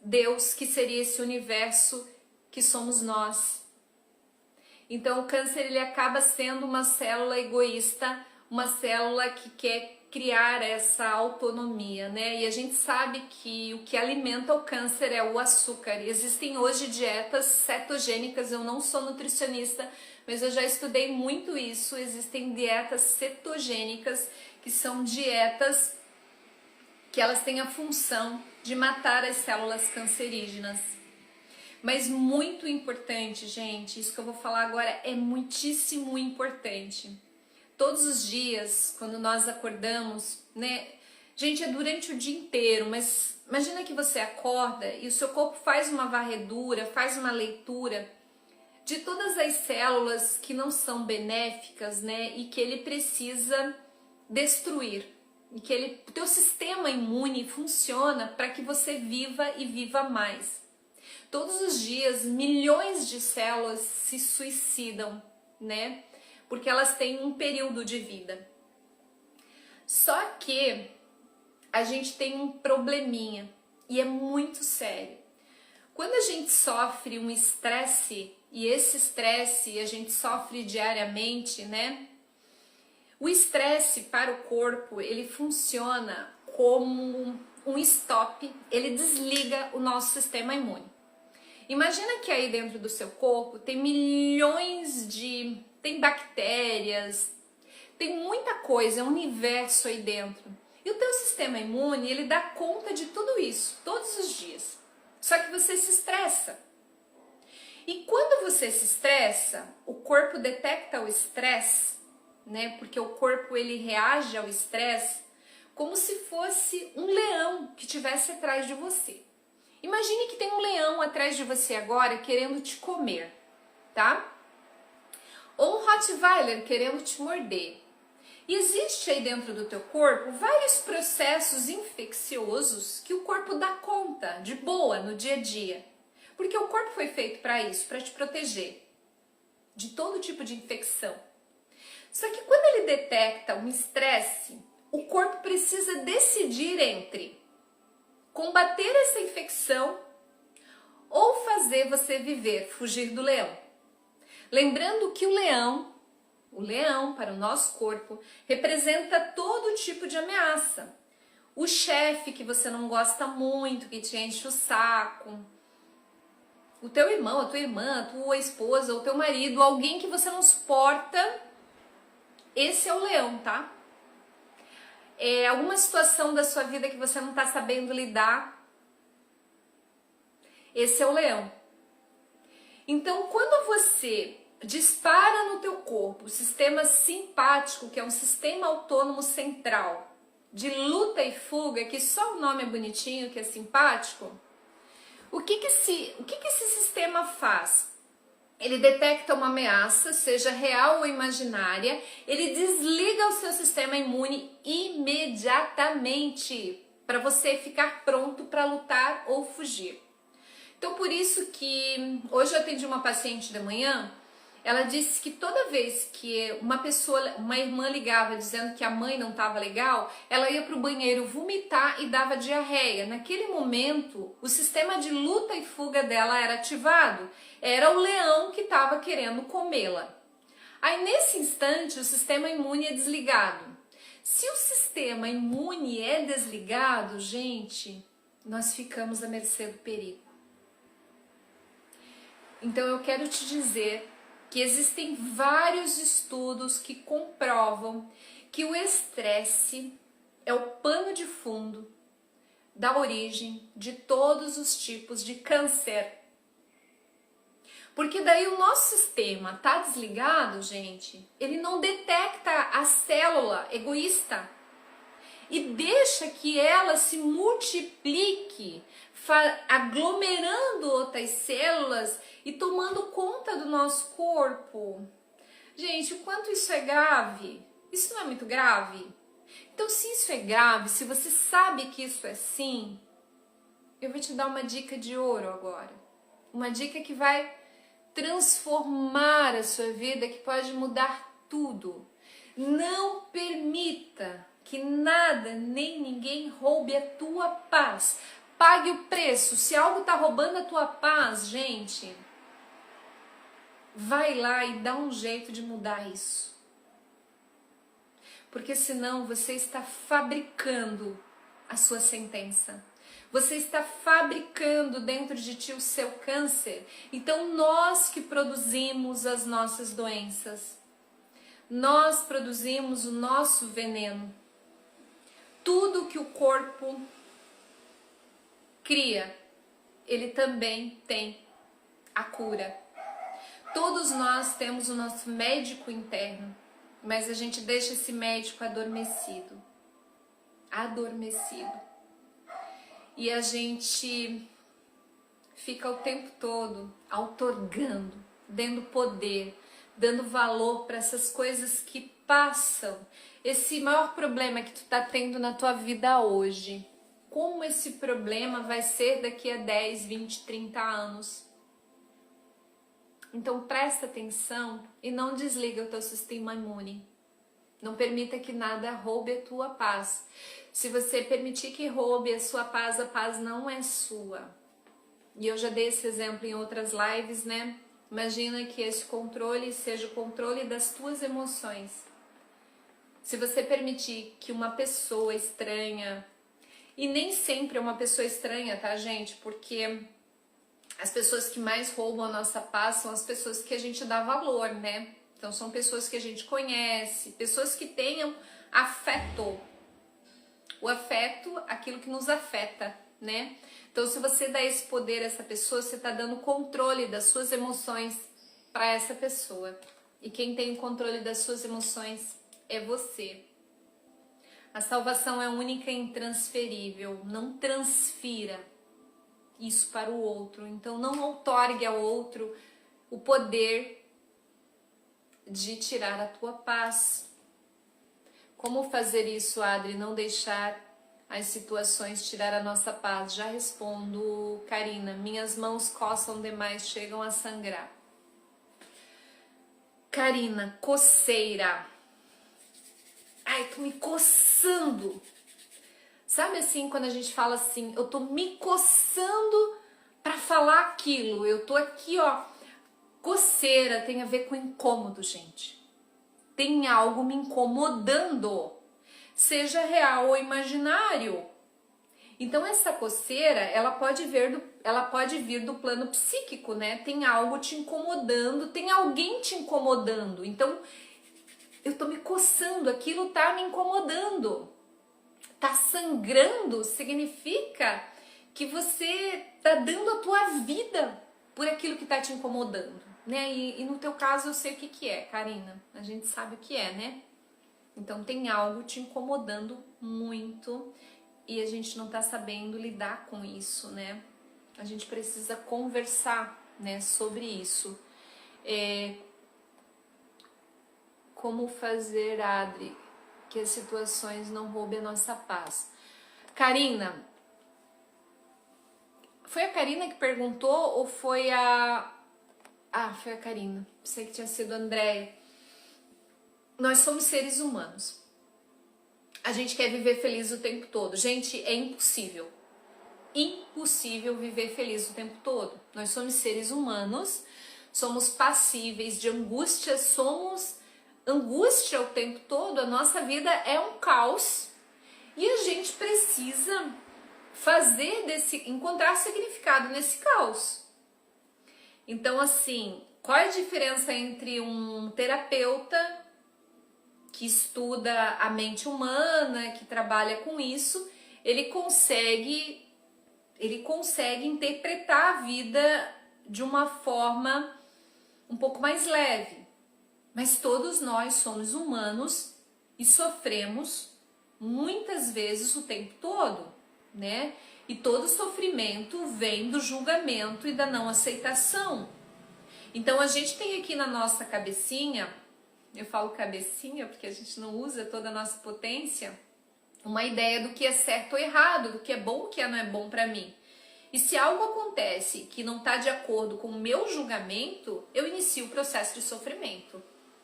A: Deus, que seria esse universo que somos nós. Então o câncer, ele acaba sendo uma célula egoísta, uma célula que quer criar essa autonomia, né? E a gente sabe que o que alimenta o câncer é o açúcar. Existem hoje dietas cetogênicas, eu não sou nutricionista, mas eu já estudei muito isso. Existem dietas cetogênicas, que são dietas que elas têm a função de matar as células cancerígenas. Mas muito importante, gente, isso que eu vou falar agora é muitíssimo importante. Todos os dias, quando nós acordamos, né? Gente, é durante o dia inteiro, mas imagina que você acorda e o seu corpo faz uma varredura, faz uma leitura de todas as células que não são benéficas, né? E que ele precisa destruir. E que o teu sistema imune funciona para que você viva e viva mais. Todos os dias, milhões de células se suicidam, né? Porque elas têm um período de vida. Só que a gente tem um probleminha, e é muito sério. Quando a gente sofre um estresse, e esse estresse a gente sofre diariamente, né? O estresse para o corpo, ele funciona como um stop, ele desliga o nosso sistema imune. Imagina que aí dentro do seu corpo tem tem bactérias, tem muita coisa, é um universo aí dentro. E o teu sistema imune, ele dá conta de tudo isso, todos os dias. Só que você se estressa. E quando você se estressa, o corpo detecta o estresse, né? Porque o corpo, ele reage ao estresse como se fosse um leão que estivesse atrás de você. Imagine que tem um leão atrás de você agora querendo te comer, tá? Ou um Rottweiler querendo te morder. E existe aí dentro do teu corpo vários processos infecciosos que o corpo dá conta de boa no dia a dia. Porque o corpo foi feito para isso, para te proteger de todo tipo de infecção. Só que quando ele detecta um estresse, o corpo precisa decidir entre combater essa infecção ou fazer você viver, fugir do leão. Lembrando que o leão para o nosso corpo, representa todo tipo de ameaça. O chefe que você não gosta muito, que te enche o saco, o teu irmão, a tua irmã, a tua esposa, o teu marido, alguém que você não suporta, esse é o leão, tá? Alguma situação da sua vida que você não tá sabendo lidar, esse é o leão. Então, quando você dispara no teu corpo o sistema simpático, que é um sistema autônomo central de luta e fuga, que só o nome é bonitinho, que é simpático, o que esse sistema faz? Ele detecta uma ameaça, seja real ou imaginária, ele desliga o seu sistema imune imediatamente para você ficar pronto para lutar ou fugir. Então, por isso que hoje eu atendi uma paciente de manhã, ela disse que toda vez que uma irmã ligava dizendo que a mãe não estava legal, ela ia para o banheiro vomitar e dava diarreia. Naquele momento, o sistema de luta e fuga dela era ativado. Era o leão que estava querendo comê-la. Aí, nesse instante, o sistema imune é desligado. Se o sistema imune é desligado, gente, nós ficamos à mercê do perigo. Então, eu quero te dizer que existem vários estudos que comprovam que o estresse é o pano de fundo da origem de todos os tipos de câncer. Porque daí o nosso sistema tá desligado, gente, ele não detecta a célula egoísta e deixa que ela se multiplique, aglomerando outras células e tomando conta do nosso corpo. Gente, o quanto isso é grave? Isso não é muito grave? Então, se isso é grave, se você sabe que isso é assim, eu vou te dar uma dica de ouro agora. Uma dica que vai transformar a sua vida, que pode mudar tudo. Não permita que nada nem ninguém roube a tua paz. Pague o preço. Se algo está roubando a tua paz, gente, vai lá e dá um jeito de mudar isso. Porque senão você está fabricando a sua sentença. Você está fabricando dentro de ti o seu câncer. Então nós que produzimos as nossas doenças. Nós produzimos o nosso veneno. Tudo que o corpo cria, ele também tem a cura. Todos nós temos o nosso médico interno, mas a gente deixa esse médico adormecido. E a gente fica o tempo todo outorgando, dando poder, dando valor para essas coisas que passam. Esse maior problema que tu tá tendo na tua vida hoje, como esse problema vai ser daqui a 10, 20, 30 anos? Então presta atenção e não desliga o teu sistema imune. Não permita que nada roube a tua paz. Se você permitir que roube a sua paz, a paz não é sua. E eu já dei esse exemplo em outras lives, né? Imagina que esse controle seja o controle das tuas emoções. Se você permitir que uma pessoa estranha, e nem sempre é uma pessoa estranha, tá, gente? Porque as pessoas que mais roubam a nossa paz são as pessoas que a gente dá valor, né? Então são pessoas que a gente conhece, pessoas que tenham afeto. O afeto, aquilo que nos afeta, né? Então se você dá esse poder a essa pessoa, você está dando controle das suas emoções para essa pessoa. E quem tem o controle das suas emoções é você. A salvação é única e intransferível. Não transfira isso para o outro. Então não outorgue ao outro o poder de tirar a tua paz. Como fazer isso, Adri? Não deixar as situações tirar a nossa paz. Já respondo, Karina. Minhas mãos coçam demais, chegam a sangrar. Karina, coceira. Ai, tô me coçando. Sabe assim, quando a gente fala assim, eu tô me coçando pra falar aquilo. Eu tô aqui, ó. Coceira tem a ver com incômodo, gente. Tem algo me incomodando, seja real ou imaginário. Então essa coceira, ela pode vir do plano psíquico, né? Tem algo te incomodando, tem alguém te incomodando. Então eu tô me coçando, aquilo tá me incomodando. Tá sangrando significa que você tá dando a tua vida por aquilo que tá te incomodando, né? E no teu caso eu sei o que é, Karina. A gente sabe o que é, né? Então tem algo te incomodando muito e a gente não tá sabendo lidar com isso, né? A gente precisa conversar, né, sobre isso. Como fazer, Adri, que as situações não roubem a nossa paz? Karina, foi a Karina que perguntou ou foi a... Ah, foi a Karina. Sei que tinha sido a Andréia. Nós somos seres humanos. A gente quer viver feliz o tempo todo. Gente, é impossível. Impossível viver feliz o tempo todo. Nós somos seres humanos, somos passíveis de angústia, somos angústia o tempo todo. A nossa vida é um caos e a gente precisa encontrar significado nesse caos. Então, assim, qual é a diferença entre um terapeuta que estuda a mente humana, que trabalha com isso? Ele consegue interpretar a vida de uma forma um pouco mais leve. Mas todos nós somos humanos e sofremos muitas vezes o tempo todo, né? E todo sofrimento vem do julgamento e da não aceitação. Então a gente tem aqui na nossa cabecinha, eu falo cabecinha porque a gente não usa toda a nossa potência, uma ideia do que é certo ou errado, do que é bom, o que não é bom para mim. E se algo acontece que não está de acordo com o meu julgamento, eu inicio o processo de sofrimento.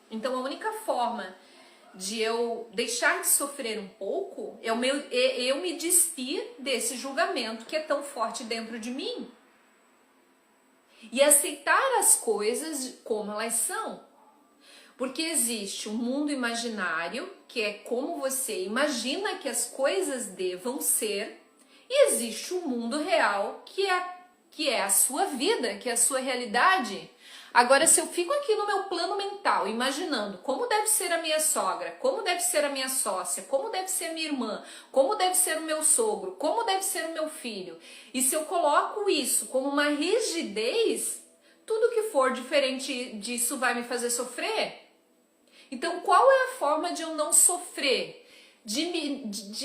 A: Então a única forma de eu deixar de sofrer um pouco é eu me despir desse julgamento que é tão forte dentro de mim. E aceitar as coisas como elas são. Porque existe um mundo imaginário, que é como você imagina que as coisas devam ser, e existe um mundo real, que é a sua vida, que é a sua realidade. Agora, se eu fico aqui no meu plano mental, imaginando como deve ser a minha sogra, como deve ser a minha sócia, como deve ser a minha irmã, como deve ser o meu sogro, como deve ser o meu filho, e se eu coloco isso como uma rigidez, tudo que for diferente disso vai me fazer sofrer. Então, qual é a forma de eu não sofrer? Diminuir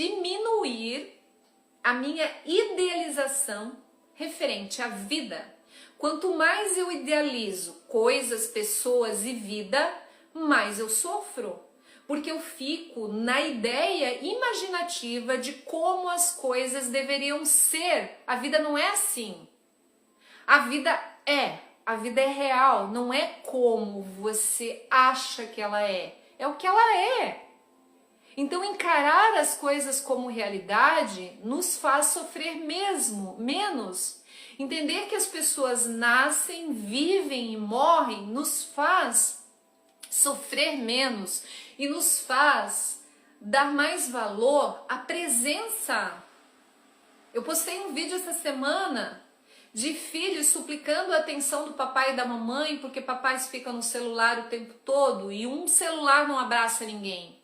A: a minha idealização referente à vida. Quanto mais eu idealizo coisas, pessoas e vida, mais eu sofro. Porque eu fico na ideia imaginativa de como as coisas deveriam ser. A vida não é assim. A vida é real, não é como você acha que ela é o que ela é. Então encarar as coisas como realidade nos faz sofrer menos. Entender que as pessoas nascem, vivem e morrem nos faz sofrer menos e nos faz dar mais valor à presença. Eu postei um vídeo essa semana de filhos suplicando a atenção do papai e da mamãe porque papais ficam no celular o tempo todo e um celular não abraça ninguém.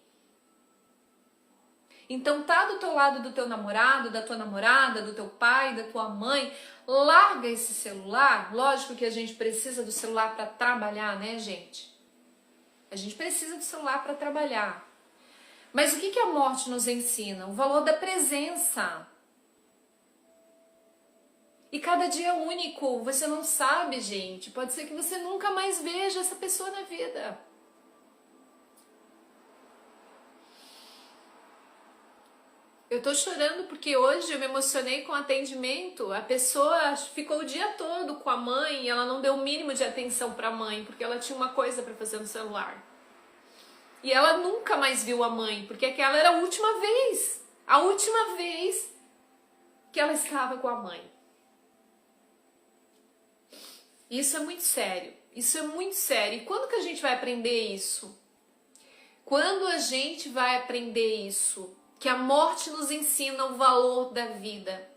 A: Então tá do teu lado do teu namorado, da tua namorada, do teu pai, da tua mãe, larga esse celular. Lógico que a gente precisa do celular para trabalhar, né, gente? A gente precisa do celular para trabalhar. Mas o que a morte nos ensina? O valor da presença. E cada dia é único, você não sabe, gente. Pode ser que você nunca mais veja essa pessoa na vida. Eu tô chorando porque hoje eu me emocionei com o atendimento. A pessoa ficou o dia todo com a mãe e ela não deu o mínimo de atenção pra mãe, porque ela tinha uma coisa pra fazer no celular.
B: E ela nunca mais viu a mãe, porque aquela era a última vez que ela estava com a mãe. Isso é muito sério, isso é muito sério. E quando que a gente vai aprender isso? Quando a gente vai aprender isso? Que a morte nos ensina o valor da vida.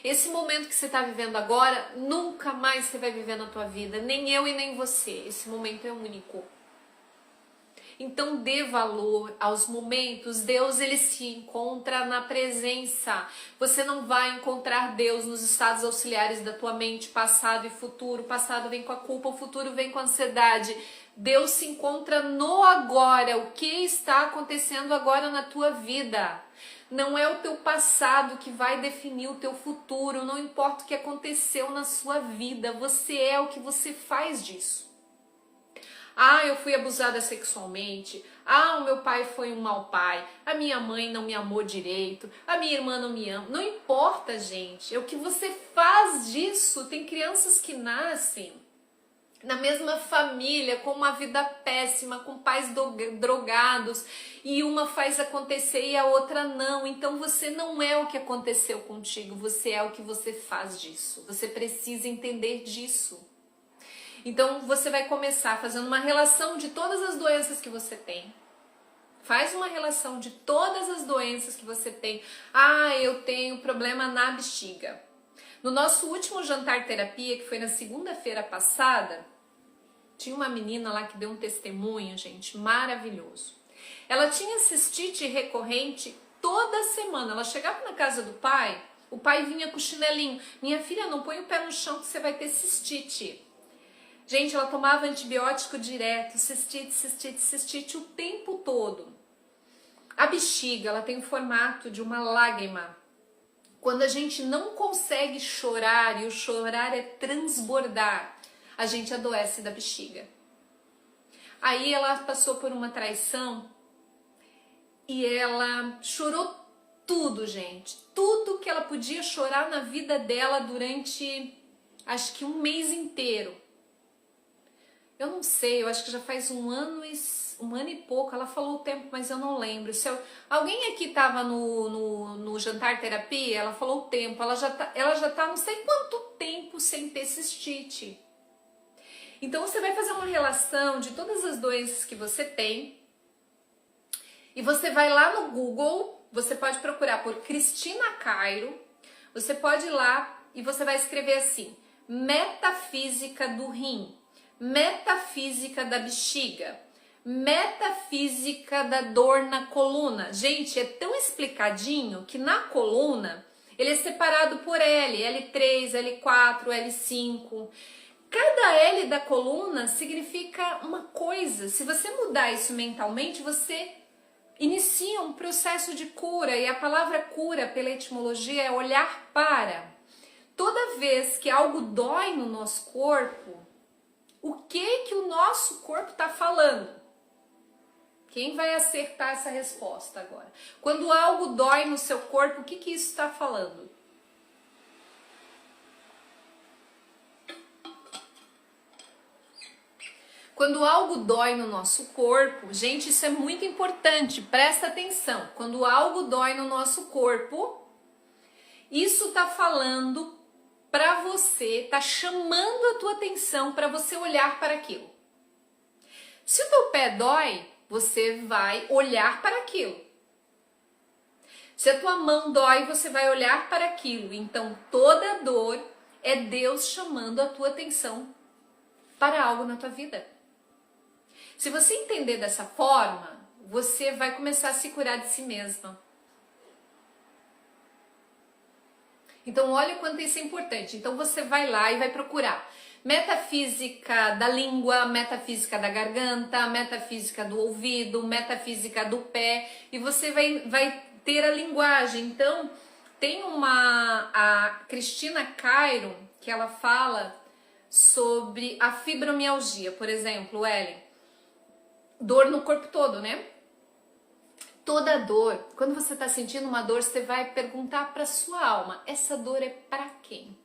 B: Esse momento que você está vivendo agora, nunca mais você vai viver na tua vida, nem eu e nem você. Esse momento é único. Então dê valor aos momentos. Deus, ele se encontra na presença. Você não vai encontrar Deus nos estados auxiliares da tua mente, passado e futuro. O passado vem com a culpa, o futuro vem com a ansiedade. Deus se encontra no agora. O que está acontecendo agora na tua vida? Não é o teu passado que vai definir o teu futuro. Não importa o que aconteceu na sua vida. Você é o que você faz disso. Ah, eu fui abusada sexualmente. Ah, o meu pai foi um mau pai. A minha mãe não me amou direito. A minha irmã não me ama. Não importa, gente. É o que você faz disso. Tem crianças que nascem na mesma família, com uma vida péssima, com pais drogados, e uma faz acontecer e a outra não. Então você não é o que aconteceu contigo, você é o que você faz disso. Você precisa entender disso. Então você vai começar fazendo uma relação de todas as doenças que você tem. Faz uma relação de todas as doenças que você tem. Ah, eu tenho problema na bexiga. No nosso último jantar terapia, que foi na segunda-feira passada, tinha uma menina lá que deu um testemunho, gente, maravilhoso. Ela tinha cistite recorrente toda semana. Ela chegava na casa do pai, o pai vinha com o chinelinho. Minha filha, não põe o pé no chão que você vai ter cistite. Gente, ela tomava antibiótico direto, cistite o tempo todo. A bexiga, ela tem o formato de uma lágrima. Quando a gente não consegue chorar, e o chorar é transbordar, a gente adoece da bexiga. Aí ela passou por uma traição e ela chorou tudo, gente. Tudo que ela podia chorar na vida dela durante, acho que um mês inteiro. Eu não sei, eu acho que já faz um ano e pouco, ela falou o tempo, mas eu não lembro. Alguém aqui estava no jantar terapia, ela falou o tempo, ela já tá não sei quanto tempo sem ter cistite. Então você vai fazer uma relação de todas as doenças que você tem e você vai lá no Google, você pode procurar por Cristina Cairo, você pode ir lá e você vai escrever assim, metafísica do rim, metafísica da bexiga, metafísica da dor na coluna. Gente, é tão explicadinho que na coluna ele é separado por L3, L4, L5. Cada L da coluna significa uma coisa. Se você mudar isso mentalmente, você inicia um processo de cura. E a palavra cura, pela etimologia, é olhar para. Toda vez que algo dói no nosso corpo, o que o nosso corpo está falando? Quem vai acertar essa resposta agora? Quando algo dói no seu corpo, o que isso está falando? Quando algo dói no nosso corpo, gente, isso é muito importante, presta atenção. Quando algo dói no nosso corpo, isso tá falando para você, tá chamando a tua atenção para você olhar para aquilo. Se o teu pé dói, você vai olhar para aquilo. Se a tua mão dói, você vai olhar para aquilo. Então, toda dor é Deus chamando a tua atenção para algo na tua vida. Se você entender dessa forma, você vai começar a se curar de si mesma. Então, olha o quanto isso é importante. Então, você vai lá e vai procurar metafísica da língua, metafísica da garganta, metafísica do ouvido, metafísica do pé, e você vai ter a linguagem. Então, tem a Cristina Cairo, que ela fala sobre a fibromialgia, por exemplo, Ellen. Dor no corpo todo, né? Toda dor, quando você está sentindo uma dor, você vai perguntar para sua alma, essa dor é para quem?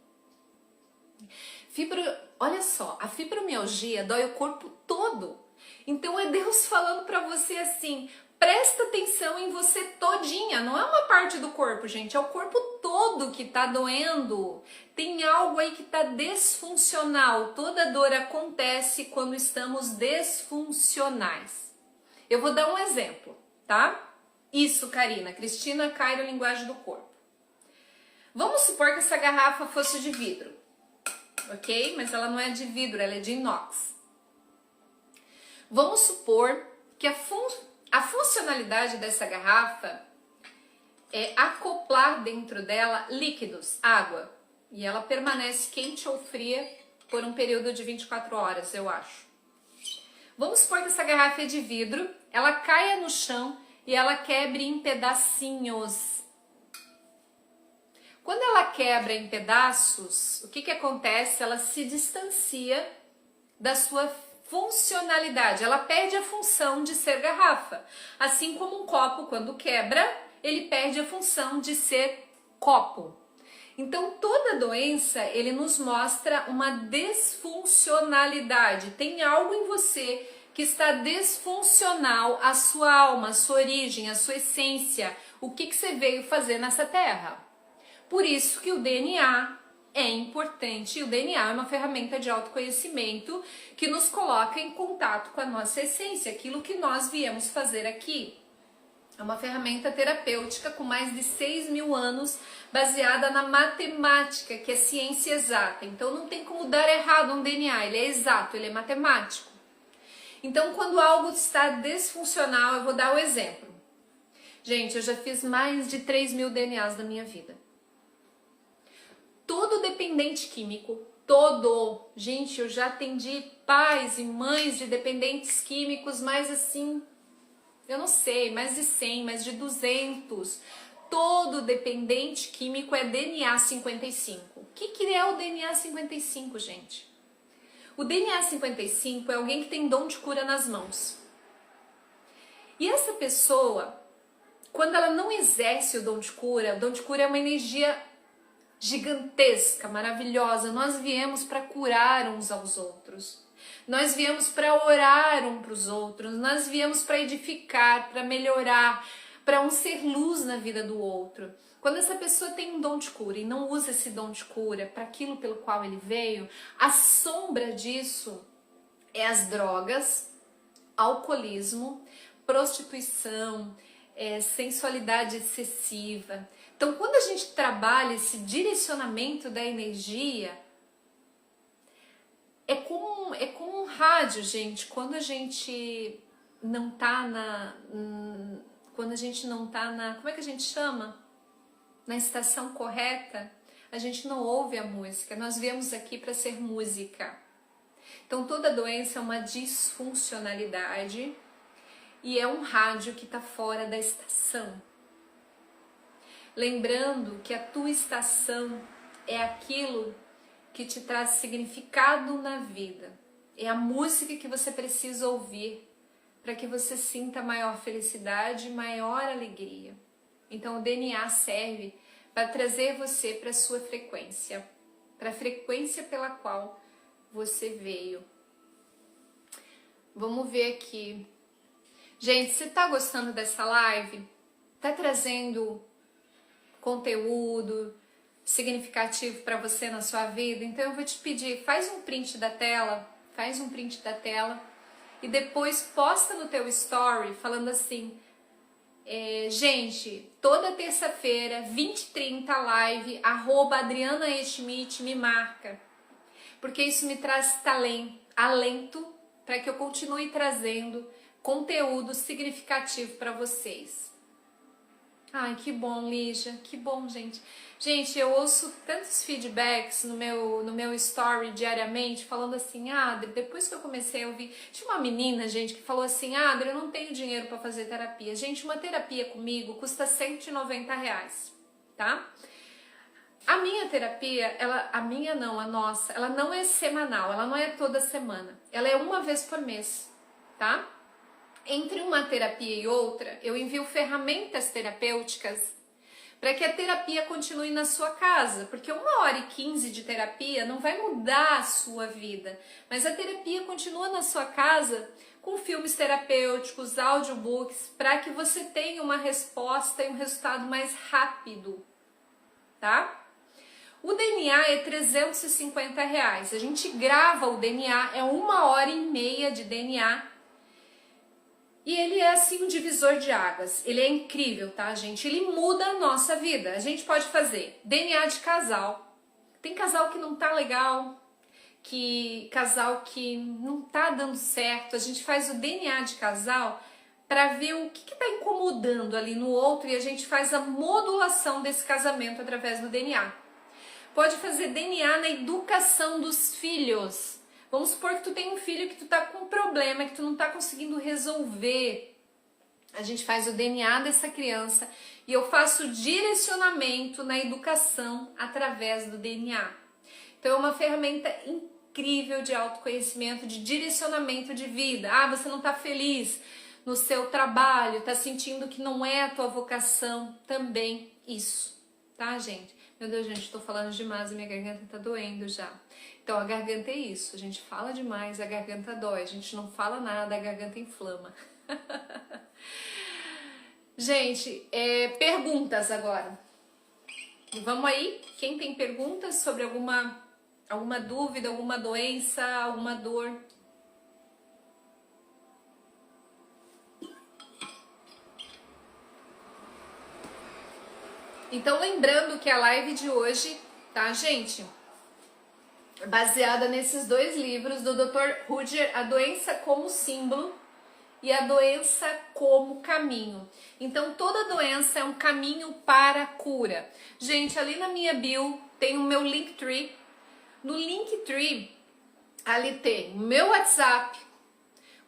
B: Olha só, a fibromialgia dói o corpo todo. Então é Deus falando para você assim, presta atenção em você todinha, não é uma parte do corpo, gente, é o corpo todo que tá doendo. Tem algo aí que tá desfuncional. Toda dor acontece quando estamos desfuncionais. Eu vou dar um exemplo, tá? Isso, Karina, Cristina Cairo, linguagem do corpo. Vamos supor que essa garrafa fosse de vidro, ok? Mas ela não é de vidro, ela é de inox. Vamos supor que a funcionalidade dessa garrafa é acoplar dentro dela líquidos, água. E ela permanece quente ou fria por um período de 24 horas, eu acho. Vamos supor que essa garrafa é de vidro, ela caia no chão e ela quebre em pedacinhos. Quando ela quebra em pedaços, o que acontece? Ela se distancia da sua funcionalidade, ela perde a função de ser garrafa. Assim como um copo, quando quebra, ele perde a função de ser copo. Então, toda doença, ele nos mostra uma desfuncionalidade. Tem algo em você que está desfuncional, a sua alma, a sua origem, a sua essência, o que você veio fazer nessa terra. Por isso que o DNA é importante. O DNA é uma ferramenta de autoconhecimento que nos coloca em contato com a nossa essência, aquilo que nós viemos fazer aqui. É uma ferramenta terapêutica com mais de 6.000 anos, baseada na matemática, que é ciência exata. Então não tem como dar errado um DNA, ele é exato, ele é matemático. Então quando algo está desfuncional, eu vou dar o exemplo. Gente, eu já fiz mais de 3.000 DNAs da minha vida. Todo dependente químico, todo. Gente, eu já atendi pais e mães de dependentes químicos, mais assim, eu não sei, mais de 100, mais de 200. Todo dependente químico é DNA 55. O que é o DNA 55, gente? O DNA 55 é alguém que tem dom de cura nas mãos. E essa pessoa, quando ela não exerce o dom de cura é uma energia gigantesca, maravilhosa. Nós viemos para curar uns aos outros. Nós viemos para orar um para os outros. Nós viemos para edificar, para melhorar, para um ser luz na vida do outro. Quando essa pessoa tem um dom de cura e não usa esse dom de cura para aquilo pelo qual ele veio, a sombra disso é as drogas, alcoolismo, prostituição, sensualidade excessiva. Então, quando a gente trabalha esse direcionamento da energia, é como um rádio, gente. Quando a gente não tá como é que a gente chama? Na estação correta, a gente não ouve a música. Nós viemos aqui para ser música. Então, toda doença é uma disfuncionalidade e é um rádio que está fora da estação. Lembrando que a tua estação é aquilo que te traz significado na vida. É a música que você precisa ouvir para que você sinta maior felicidade e maior alegria. Então o DNA serve para trazer você para a sua frequência, para a frequência pela qual você veio. Vamos ver aqui. Gente, você tá gostando dessa live? Tá trazendo conteúdo significativo para você na sua vida? Então eu vou te pedir, faz um print da tela e depois posta no teu story falando assim, gente, toda terça-feira, 20h30 live, @AdrianaEschmidt, me marca, porque isso me traz alento para que eu continue trazendo conteúdo significativo para vocês. Ai, que bom, Lígia, que bom, gente. Gente, eu ouço tantos feedbacks no meu story diariamente, falando assim, Adri, depois que eu comecei a ouvir... Tinha uma menina, gente, que falou assim, Adri, eu não tenho dinheiro para fazer terapia. Gente, uma terapia comigo custa R$190, tá? A minha terapia, a nossa, ela não é semanal, ela não é toda semana. Ela é uma vez por mês, tá? Entre uma terapia e outra, eu envio ferramentas terapêuticas
A: para que a terapia continue na sua casa, porque 1h15 de terapia não vai mudar a sua vida, mas a terapia continua na sua casa com filmes terapêuticos, audiobooks, para que você tenha uma resposta e um resultado mais rápido, tá? O DNA é R$350. A gente grava o DNA, é 1h30 de DNA. E ele é assim um divisor de águas. Ele é incrível, tá, gente? Ele muda a nossa vida. A gente pode fazer DNA de casal. Tem casal que não tá legal, casal que não tá dando certo. A gente faz o DNA de casal para ver o que tá incomodando ali no outro e a gente faz a modulação desse casamento através do DNA. Pode fazer DNA na educação dos filhos. Vamos supor que tu tem um filho que tu tá com um problema, que tu não tá conseguindo resolver. A gente faz o DNA dessa criança e eu faço direcionamento na educação através do DNA. Então é uma ferramenta incrível de autoconhecimento, de direcionamento de vida. Ah, você não tá feliz no seu trabalho, tá sentindo que não é a tua vocação, também isso, tá, gente? Meu Deus, gente, tô falando demais e minha garganta tá doendo já. Então, a garganta é isso. A gente fala demais, a garganta dói. A gente não fala nada, a garganta inflama. Gente, perguntas agora. Vamos aí? Quem tem perguntas sobre alguma dúvida, alguma doença, alguma dor? Então, lembrando que a live de hoje, tá, gente? Baseada nesses dois livros do Dr. Rudger, A Doença como Símbolo e A Doença como Caminho. Então, toda doença é um caminho para a cura. Gente, ali na minha bio tem o meu Linktree. No Linktree, ali tem o meu WhatsApp.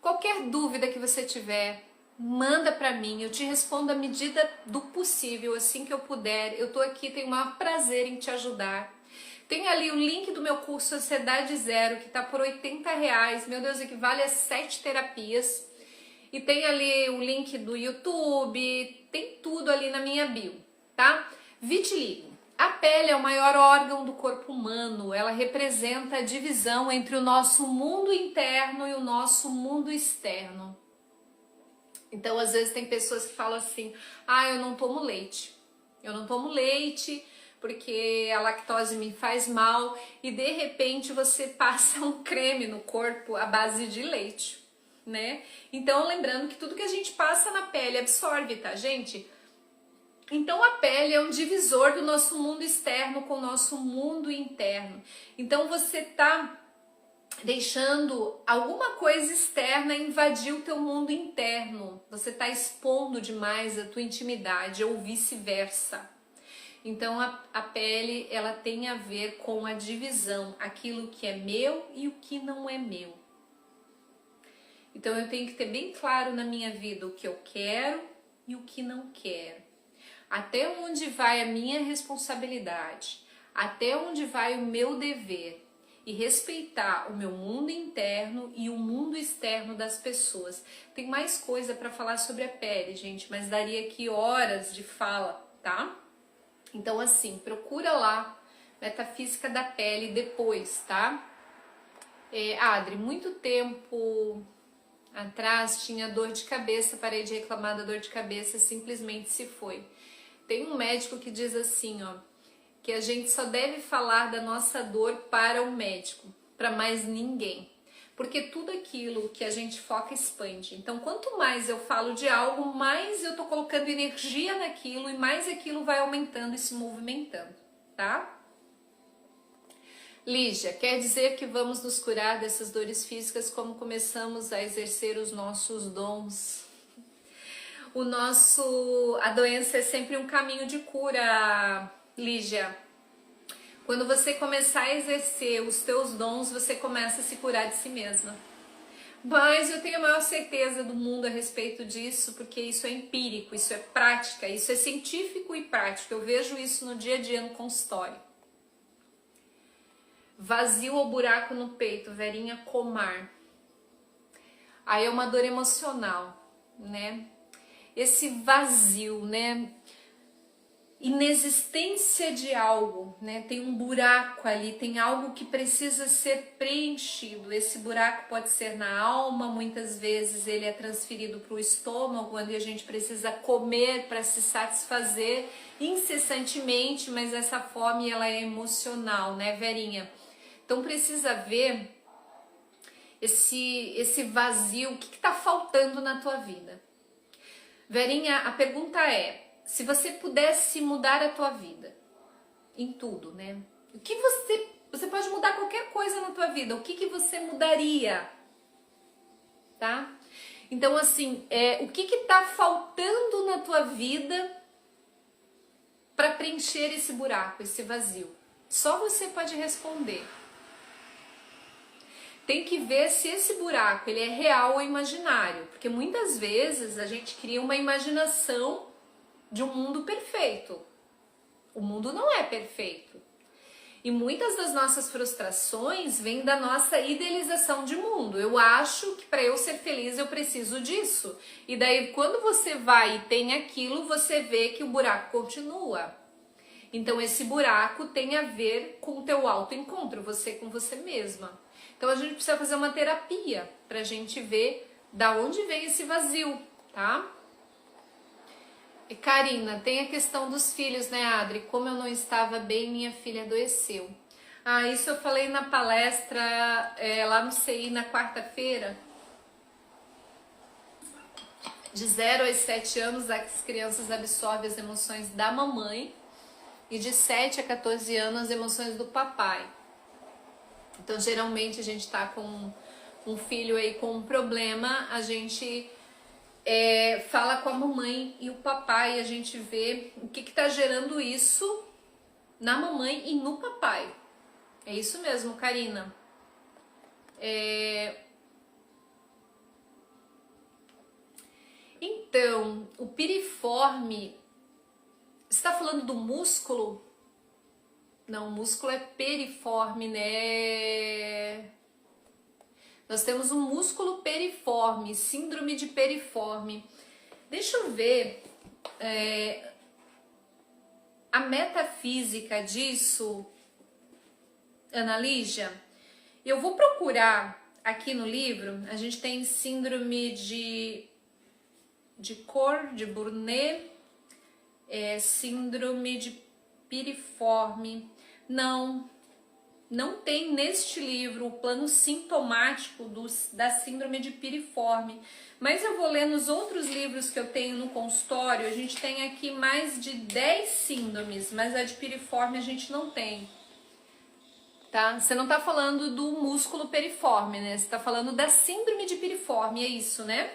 A: Qualquer dúvida que você tiver, manda pra mim, eu te respondo à medida do possível, assim que eu puder. Eu tô aqui, tenho o maior prazer em te ajudar. Tem ali o link do meu curso Ansiedade Zero, que tá por R$80. Meu Deus, equivale a 7 terapias. E tem ali o link do YouTube, tem tudo ali na minha bio, tá? Vitiligo. A pele é o maior órgão do corpo humano. Ela representa a divisão entre o nosso mundo interno e o nosso mundo externo. Então, às vezes tem pessoas que falam assim: ah, eu não tomo leite. Eu não tomo leite porque a lactose me faz mal, e de repente você passa um creme no corpo à base de leite, né? Então, lembrando que tudo que a gente passa na pele absorve, tá, gente? Então, a pele é um divisor do nosso mundo externo com o nosso mundo interno. Então, você tá deixando alguma coisa externa invadir o teu mundo interno. Você tá expondo demais a tua intimidade ou vice-versa. Então, a pele, ela tem a ver com a divisão, aquilo que é meu e o que não é meu. Então, eu tenho que ter bem claro na minha vida o que eu quero e o que não quero. Até onde vai a minha responsabilidade, até onde vai o meu dever, e respeitar o meu mundo interno e o mundo externo das pessoas. Tem mais coisa para falar sobre a pele, gente, mas daria aqui horas de fala, tá? Então, assim, procura lá Metafísica da Pele depois, tá? Adri, muito tempo atrás tinha dor de cabeça, parei de reclamar da dor de cabeça, simplesmente se foi. Tem um médico que diz assim, ó, que a gente só deve falar da nossa dor para o médico, para mais ninguém. Porque tudo aquilo que a gente foca expande. Então, quanto mais eu falo de algo, mais eu tô colocando energia naquilo e mais aquilo vai aumentando e se movimentando, tá? Lígia, quer dizer que vamos nos curar dessas dores físicas como começamos a exercer os nossos dons. A doença é sempre um caminho de cura, Lígia. Quando você começar a exercer os teus dons, você começa a se curar de si mesma. Mas eu tenho a maior certeza do mundo a respeito disso, porque isso é empírico, isso é prática, isso é científico e prático. Eu vejo isso no dia a dia no consultório. Vazio ou buraco no peito, Verinha Comar. Aí é uma dor emocional, né? Esse vazio, né? inexistência de algo, né? Tem um buraco ali, tem algo que precisa ser preenchido. Esse buraco pode ser na alma, muitas vezes ele é transferido para o estômago, onde a gente precisa comer para se satisfazer incessantemente, mas essa fome ela é emocional, né, Verinha? Então precisa ver esse vazio, o que está faltando na tua vida. Verinha, a pergunta é, se você pudesse mudar a tua vida, em tudo, né? O que você pode mudar qualquer coisa na tua vida, o que você mudaria? Tá? Então assim, o que está faltando na tua vida para preencher esse buraco, esse vazio? Só você pode responder. Tem que ver se esse buraco ele é real ou imaginário, porque muitas vezes a gente cria uma imaginação de um mundo perfeito. O mundo não é perfeito. E muitas das nossas frustrações vêm da nossa idealização de mundo. Eu acho que para eu ser feliz eu preciso disso. E daí quando você vai e tem aquilo, você vê que o buraco continua. Então esse buraco tem a ver com o teu autoencontro, você com você mesma. Então a gente precisa fazer uma terapia pra gente ver da onde vem esse vazio, tá? E Karina, tem a questão dos filhos, né, Adri? Como eu não estava bem, minha filha adoeceu. Ah, isso eu falei na palestra lá no CI na quarta-feira. De 0 aos 7 anos, as crianças absorvem as emoções da mamãe. E de 7 a 14 anos, as emoções do papai. Então, geralmente, a gente tá com um filho aí com um problema, a gente fala com a mamãe e o papai, a gente vê o que tá gerando isso na mamãe e no papai. É isso mesmo, Karina. Então, o piriforme, você tá falando do músculo? Não, o músculo é periforme, né? Nós temos um músculo periforme, síndrome de periforme. Deixa eu ver a metafísica disso, Ana Lígia. Eu vou procurar aqui no livro, a gente tem síndrome de Cor, de Burnet, síndrome de piriforme. Não tem neste livro o plano sintomático da síndrome de piriforme, mas eu vou ler nos outros livros que eu tenho no consultório. A gente tem aqui mais de 10 síndromes, mas a de piriforme a gente não tem, tá? Você não tá falando do músculo periforme, né? Você tá falando da síndrome de piriforme, é isso, né?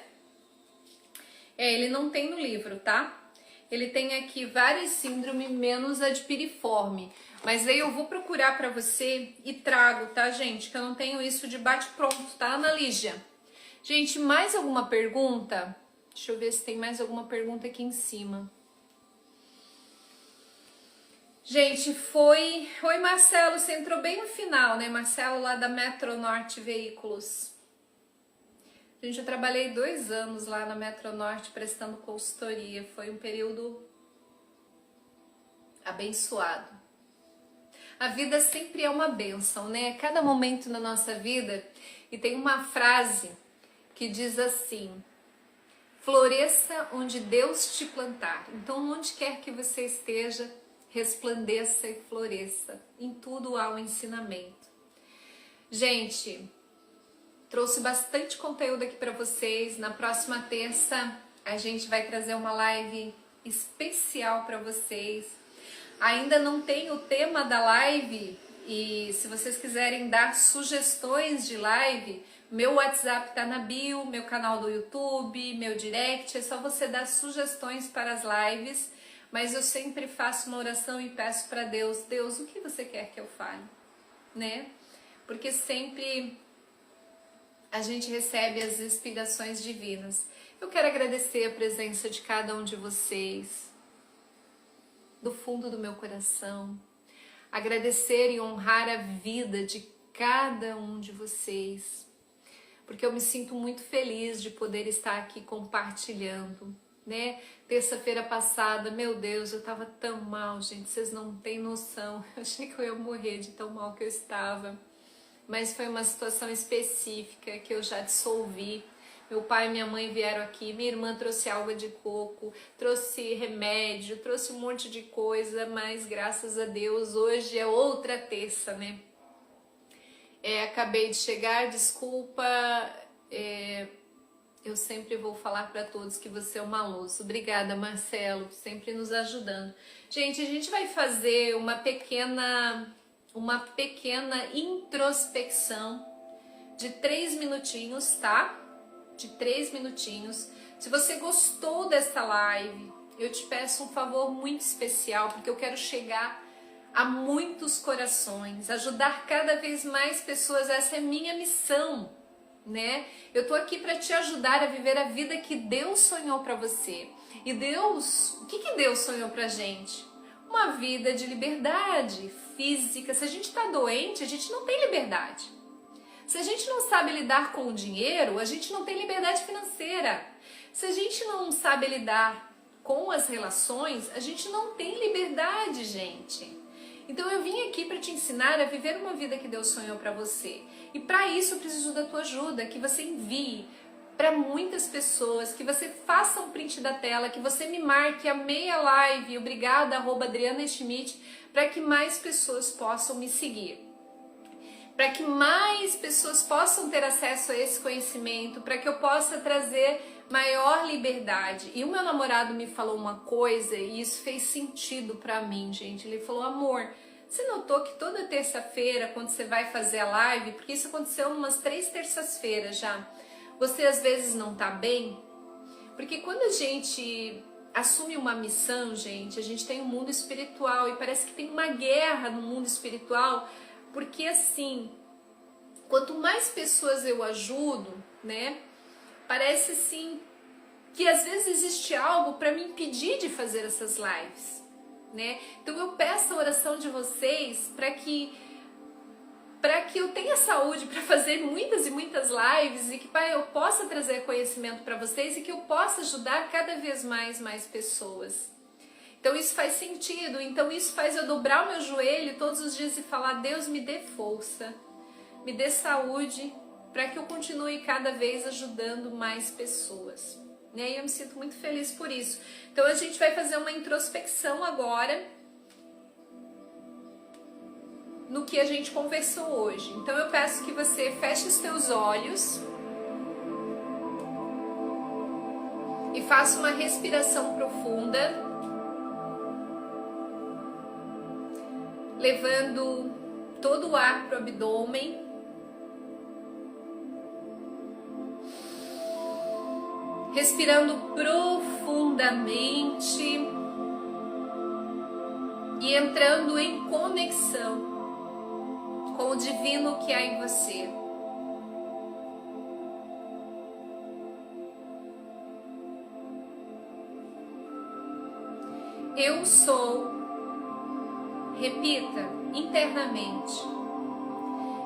A: Ele não tem no livro, tá? Ele tem aqui várias síndromes, menos a de piriforme. Mas aí eu vou procurar pra você e trago, tá, gente? Que eu não tenho isso de bate-pronto, tá, Ana Lígia? Gente, mais alguma pergunta? Deixa eu ver se tem mais alguma pergunta aqui em cima. Gente, foi... Oi, Marcelo, você entrou bem no final, né? Marcelo lá da Metro Norte Veículos. Gente, eu trabalhei 2 anos lá na Metro Norte prestando consultoria. Foi um período abençoado. A vida sempre é uma bênção, né? Cada momento na nossa vida. E tem uma frase que diz assim: floresça onde Deus te plantar. Então, onde quer que você esteja, resplandeça e floresça. Em tudo há um ensinamento. Gente, trouxe bastante conteúdo aqui para vocês. Na próxima terça a gente vai trazer uma live especial para vocês. Ainda não tem o tema da live e se vocês quiserem dar sugestões de live, meu WhatsApp tá na bio, meu canal do YouTube, meu direct, é só você dar sugestões para as lives, mas eu sempre faço uma oração e peço para Deus, Deus, o que você quer que eu fale, né? Porque sempre a gente recebe as inspirações divinas. Eu quero agradecer a presença de cada um de vocês, do fundo do meu coração. Agradecer e honrar a vida de cada um de vocês, porque eu me sinto muito feliz de poder estar aqui compartilhando.
B: né? Terça-feira passada, meu Deus, eu tava tão mal, gente, vocês não têm noção. Eu achei que eu ia morrer de tão mal que eu estava. Mas foi uma situação específica que eu já dissolvi. Meu pai e minha mãe vieram aqui, minha irmã trouxe água de coco, trouxe remédio, trouxe um monte de coisa, mas graças a Deus hoje é outra terça, né? Acabei de chegar, desculpa, eu sempre vou falar para todos que você é uma luz. Obrigada, Marcelo, sempre nos ajudando. Gente, a gente vai fazer uma pequena introspecção de 3 minutinhos, tá? De 3 minutinhos. Se você gostou dessa live, eu te peço um favor muito especial, porque eu quero chegar a muitos corações, ajudar cada vez mais pessoas. Essa é minha missão, né? Eu tô aqui para te ajudar a viver a vida que Deus sonhou para você. E Deus, o que Deus sonhou pra gente? Uma vida de liberdade física. Se a gente tá doente, a gente não tem liberdade. Se a gente não sabe lidar com o dinheiro, a gente não tem liberdade financeira. Se a gente não sabe lidar com as relações, a gente não tem liberdade, gente. Então eu vim aqui para te ensinar a viver uma vida que Deus sonhou para você. E para isso eu preciso da tua ajuda, que você envie para muitas pessoas, que você faça um print da tela, que você me marque a meia live, obrigada, @Adriana Schmidt, para que mais pessoas possam me seguir. Para que mais pessoas possam ter acesso a esse conhecimento, para que eu possa trazer maior liberdade. E o meu namorado me falou uma coisa e isso fez sentido para mim, gente. Ele falou: amor, você notou que toda terça-feira, quando você vai fazer a live, porque isso aconteceu umas 3 terças-feiras já, você às vezes não tá bem? Porque quando a gente assume uma missão, gente, a gente tem um mundo espiritual e parece que tem uma guerra no mundo espiritual, porque assim, quanto mais pessoas eu ajudo, né, parece assim que às vezes existe algo para me impedir de fazer essas lives, né? Então eu peço a oração de vocês para que eu tenha saúde para fazer muitas e muitas lives e que eu possa trazer conhecimento para vocês e que eu possa ajudar cada vez mais pessoas. Então isso faz sentido, então isso faz eu dobrar o meu joelho todos os dias e falar: Deus, me dê força, me dê saúde para que eu continue cada vez ajudando mais pessoas. E aí eu me sinto muito feliz por isso. Então a gente vai fazer uma introspecção agora no que a gente conversou hoje. Então eu peço que você feche os teus olhos e faça uma respiração profunda, levando todo o ar para o abdômen. Respirando profundamente e entrando em conexão com o divino que há em você. Eu sou, repita internamente,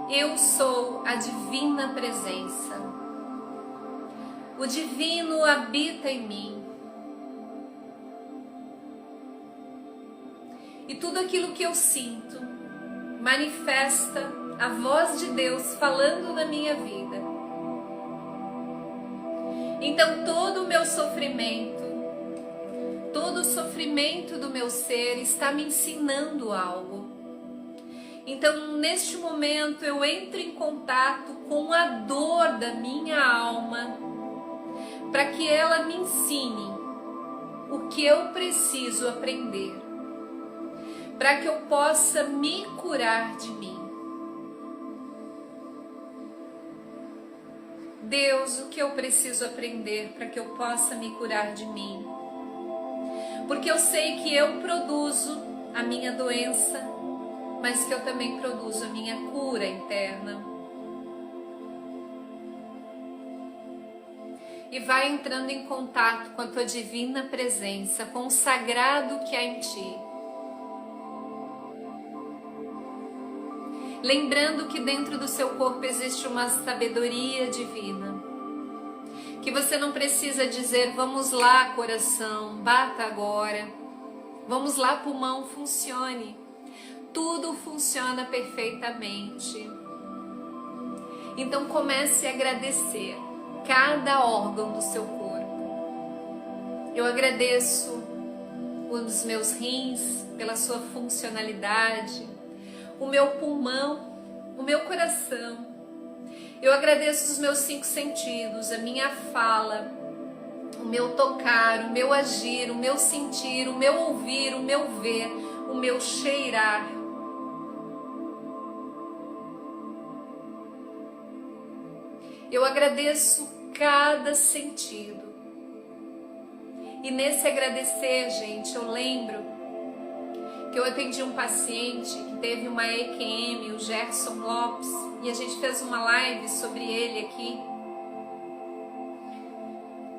B: eu sou a divina presença. O divino habita em mim. E tudo aquilo que eu sinto manifesta a voz de Deus falando na minha vida. Então todo o meu sofrimento, todo o sofrimento do meu ser está me ensinando algo. Então neste momento eu entro em contato com a dor da minha alma, para que ela me ensine o que eu preciso aprender, para que eu possa me curar de mim. Deus, o que eu preciso aprender para que eu possa me curar de mim? Porque eu sei que eu produzo a minha doença, mas que eu também produzo a minha cura interna. E vai entrando em contato com a tua divina presença, com o sagrado que há em ti. Lembrando que dentro do seu corpo existe uma sabedoria divina,
A: que você não precisa dizer, vamos lá, coração, bata agora. Vamos lá, pulmão, funcione. Tudo funciona perfeitamente. Então comece a agradecer cada órgão do seu corpo. Eu agradeço os meus rins pela sua funcionalidade, o meu pulmão, o meu coração. Eu agradeço os meus 5 sentidos, a minha fala, o meu tocar, o meu agir, o meu sentir, o meu ouvir, o meu ver, o meu cheirar. Eu agradeço cada sentido. E nesse agradecer, gente, eu lembro que eu atendi um paciente que teve uma EQM, o Gerson Lopes, e a gente fez uma live sobre ele aqui.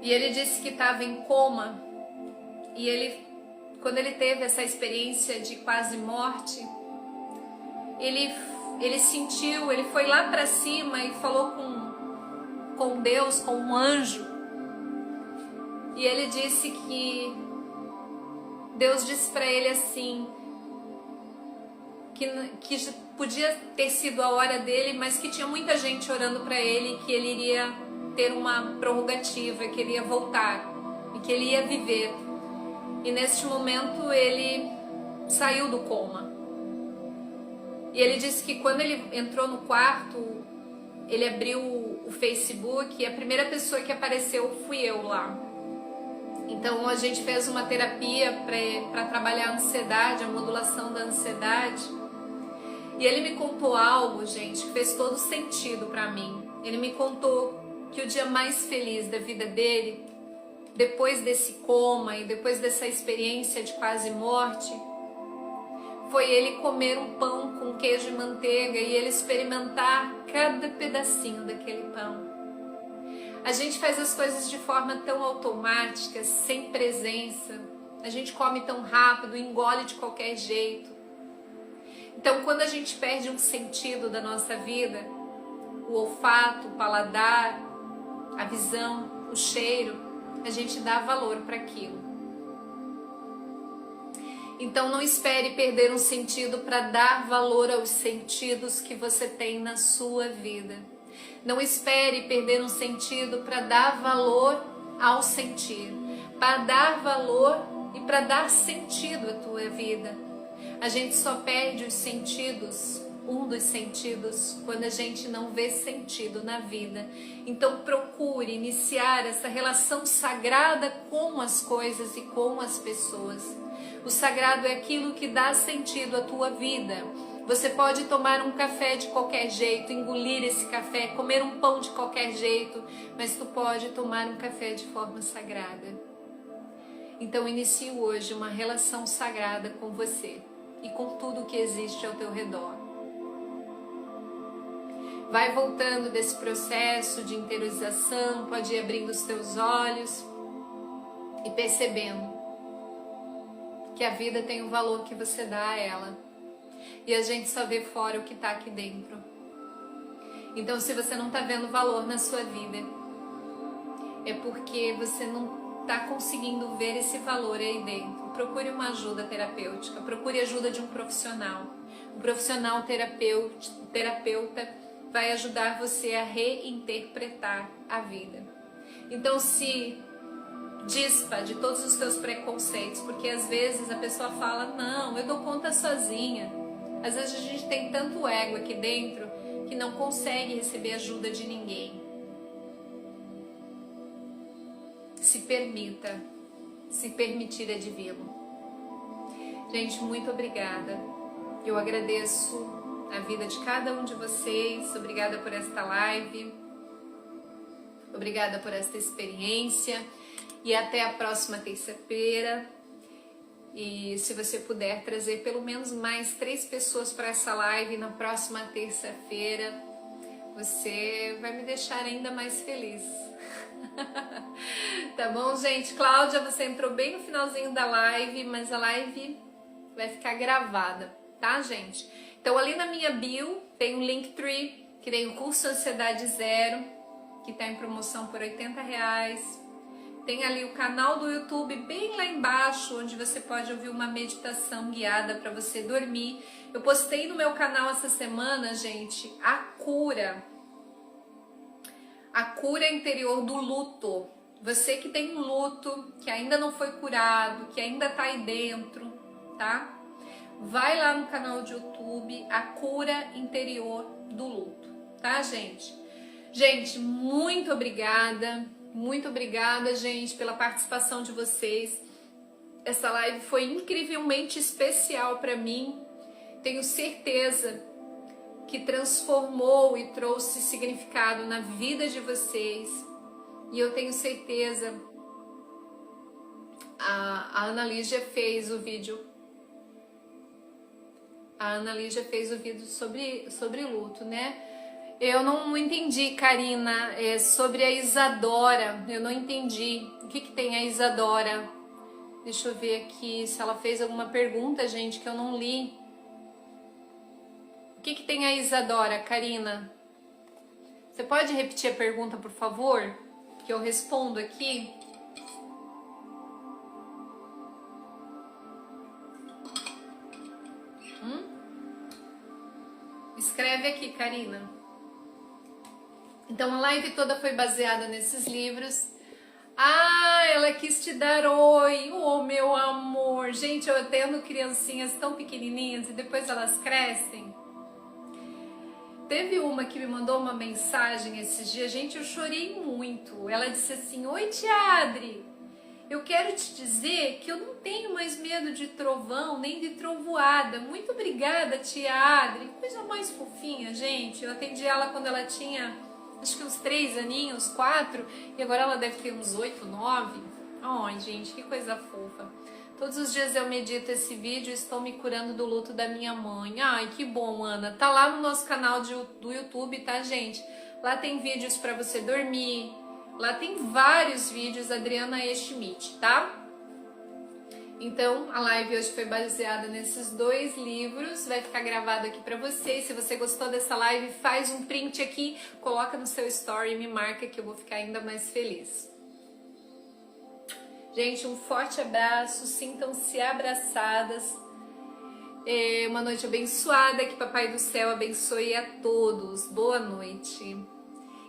A: E ele disse que estava em coma, e quando ele teve essa experiência de quase morte, ele sentiu, ele foi lá para cima e falou com Deus, com um anjo, e ele disse que Deus disse para ele assim, que podia ter sido a hora dele, mas que tinha muita gente orando para ele, que ele iria ter uma prerrogativa, que ele ia voltar e que ele ia viver. E neste momento ele saiu do coma. E ele disse que quando ele entrou no quarto, ele abriu o Facebook e a primeira pessoa que apareceu fui eu lá. Então a gente fez uma terapia para trabalhar a ansiedade, a modulação da ansiedade. E ele me contou algo, gente, que fez todo sentido para mim. Ele me contou que o dia mais feliz da vida dele, depois desse coma e depois dessa experiência de quase morte, foi ele comer um pão com queijo e manteiga e ele experimentar cada pedacinho daquele pão. A gente faz as coisas de forma tão automática, sem presença. A gente come tão rápido, engole de qualquer jeito. Então, quando a gente perde um sentido da nossa vida, o olfato, o paladar, a visão, o cheiro, a gente dá valor para aquilo. Então não espere perder um sentido para dar valor aos sentidos que você tem na sua vida. Não espere perder um sentido para dar valor ao sentir, para dar valor e para dar sentido à tua vida. A gente só perde os sentidos, um dos sentidos, quando a gente não vê sentido na vida. Então procure iniciar essa relação sagrada com as coisas e com as pessoas. O sagrado é aquilo que dá sentido à tua vida. Você pode tomar um café de qualquer jeito, engolir esse café, comer um pão de qualquer jeito, mas tu pode tomar um café de forma sagrada. Então inicie hoje uma relação sagrada com você e com tudo que existe ao teu redor. Vai voltando desse processo de interiorização, pode ir abrindo os teus olhos e percebendo que a vida tem o valor que você dá a ela. E a gente só vê fora o que está aqui dentro. Então, se você não está vendo valor na sua vida, é porque você não está conseguindo ver esse valor aí dentro. Procure uma ajuda terapêutica, procure ajuda de um profissional. Um profissional terapeuta vai ajudar você a reinterpretar a vida. Então, se dispa de todos os teus preconceitos, porque às vezes a pessoa fala, não, eu dou conta sozinha. Às vezes a gente tem tanto ego aqui dentro que não consegue receber ajuda de ninguém. Se permita, se permitir é divino. Gente, muito obrigada. Eu agradeço a vida de cada um de vocês. Obrigada por esta live. Obrigada por esta experiência. E até a próxima terça-feira. E se você puder trazer pelo menos mais 3 pessoas para essa live na próxima terça-feira, você vai me deixar ainda mais feliz. Tá bom, gente? Cláudia, você entrou bem no finalzinho da live, mas a live vai ficar gravada, tá, gente? Então ali na minha bio tem um Linktree, que tem o curso Ansiedade Zero, que está em promoção por R$80. Tem ali o canal do YouTube bem lá embaixo, onde você pode ouvir uma meditação guiada para você dormir. Eu postei no meu canal essa semana, gente, a cura interior do luto. Você que tem um luto, que ainda não foi curado, que ainda tá aí dentro, tá? Vai lá no canal de YouTube, a cura interior do luto, tá, gente? Gente, muito obrigada, gente, pela participação de vocês. Essa live foi incrivelmente especial para mim. Tenho certeza que transformou e trouxe significado na vida de vocês. E eu tenho certeza, a Ana Lígia fez o vídeo. A Ana Lígia fez o vídeo sobre luto, né? Eu não entendi, Karina, sobre a Isadora. Eu não entendi. O que tem a Isadora? Deixa eu ver aqui se ela fez alguma pergunta, gente, que eu não li. O que tem a Isadora, Karina? Você pode repetir a pergunta, por favor? Que eu respondo aqui. Escreve aqui, Karina. Então a live toda foi baseada nesses livros. Ah, ela quis te dar oi, oh meu amor. Gente, eu tendo criancinhas tão pequenininhas e depois elas crescem. Teve uma que me mandou uma mensagem esses dias, gente, eu chorei muito. Ela disse assim: oi, tia Adri, eu quero te dizer que eu não tenho mais medo de trovão, nem de trovoada. Muito obrigada, tia Adri. Coisa mais fofinha, gente. Eu atendi ela quando ela tinha, acho que uns 3 aninhos, 4, e agora ela deve ter uns 8, 9. Ai, gente, que coisa fofa. Todos os dias eu medito esse vídeo e estou me curando do luto da minha mãe. Ai, que bom, Ana. Tá lá no nosso canal do YouTube, tá, gente? Lá tem vídeos para você dormir. Lá tem vários vídeos, Adriana E. Schmidt, tá? Então, a live hoje foi baseada nesses 2 livros. Vai ficar gravado aqui para vocês. Se você gostou dessa live, faz um print aqui, coloca no seu story e me marca que eu vou ficar ainda mais feliz. Gente, um forte abraço, sintam-se abraçadas. Uma noite abençoada, que Papai do Céu abençoe a todos. Boa noite.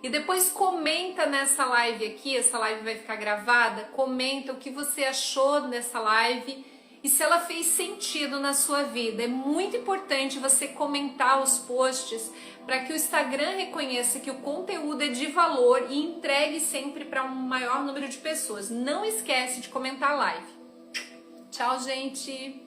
A: E depois comenta nessa live aqui, essa live vai ficar gravada, comenta o que você achou dessa live e se ela fez sentido na sua vida. É muito importante você comentar os posts para que o Instagram reconheça que o conteúdo é de valor e entregue sempre para um maior número de pessoas. Não esquece de comentar a live. Tchau, gente!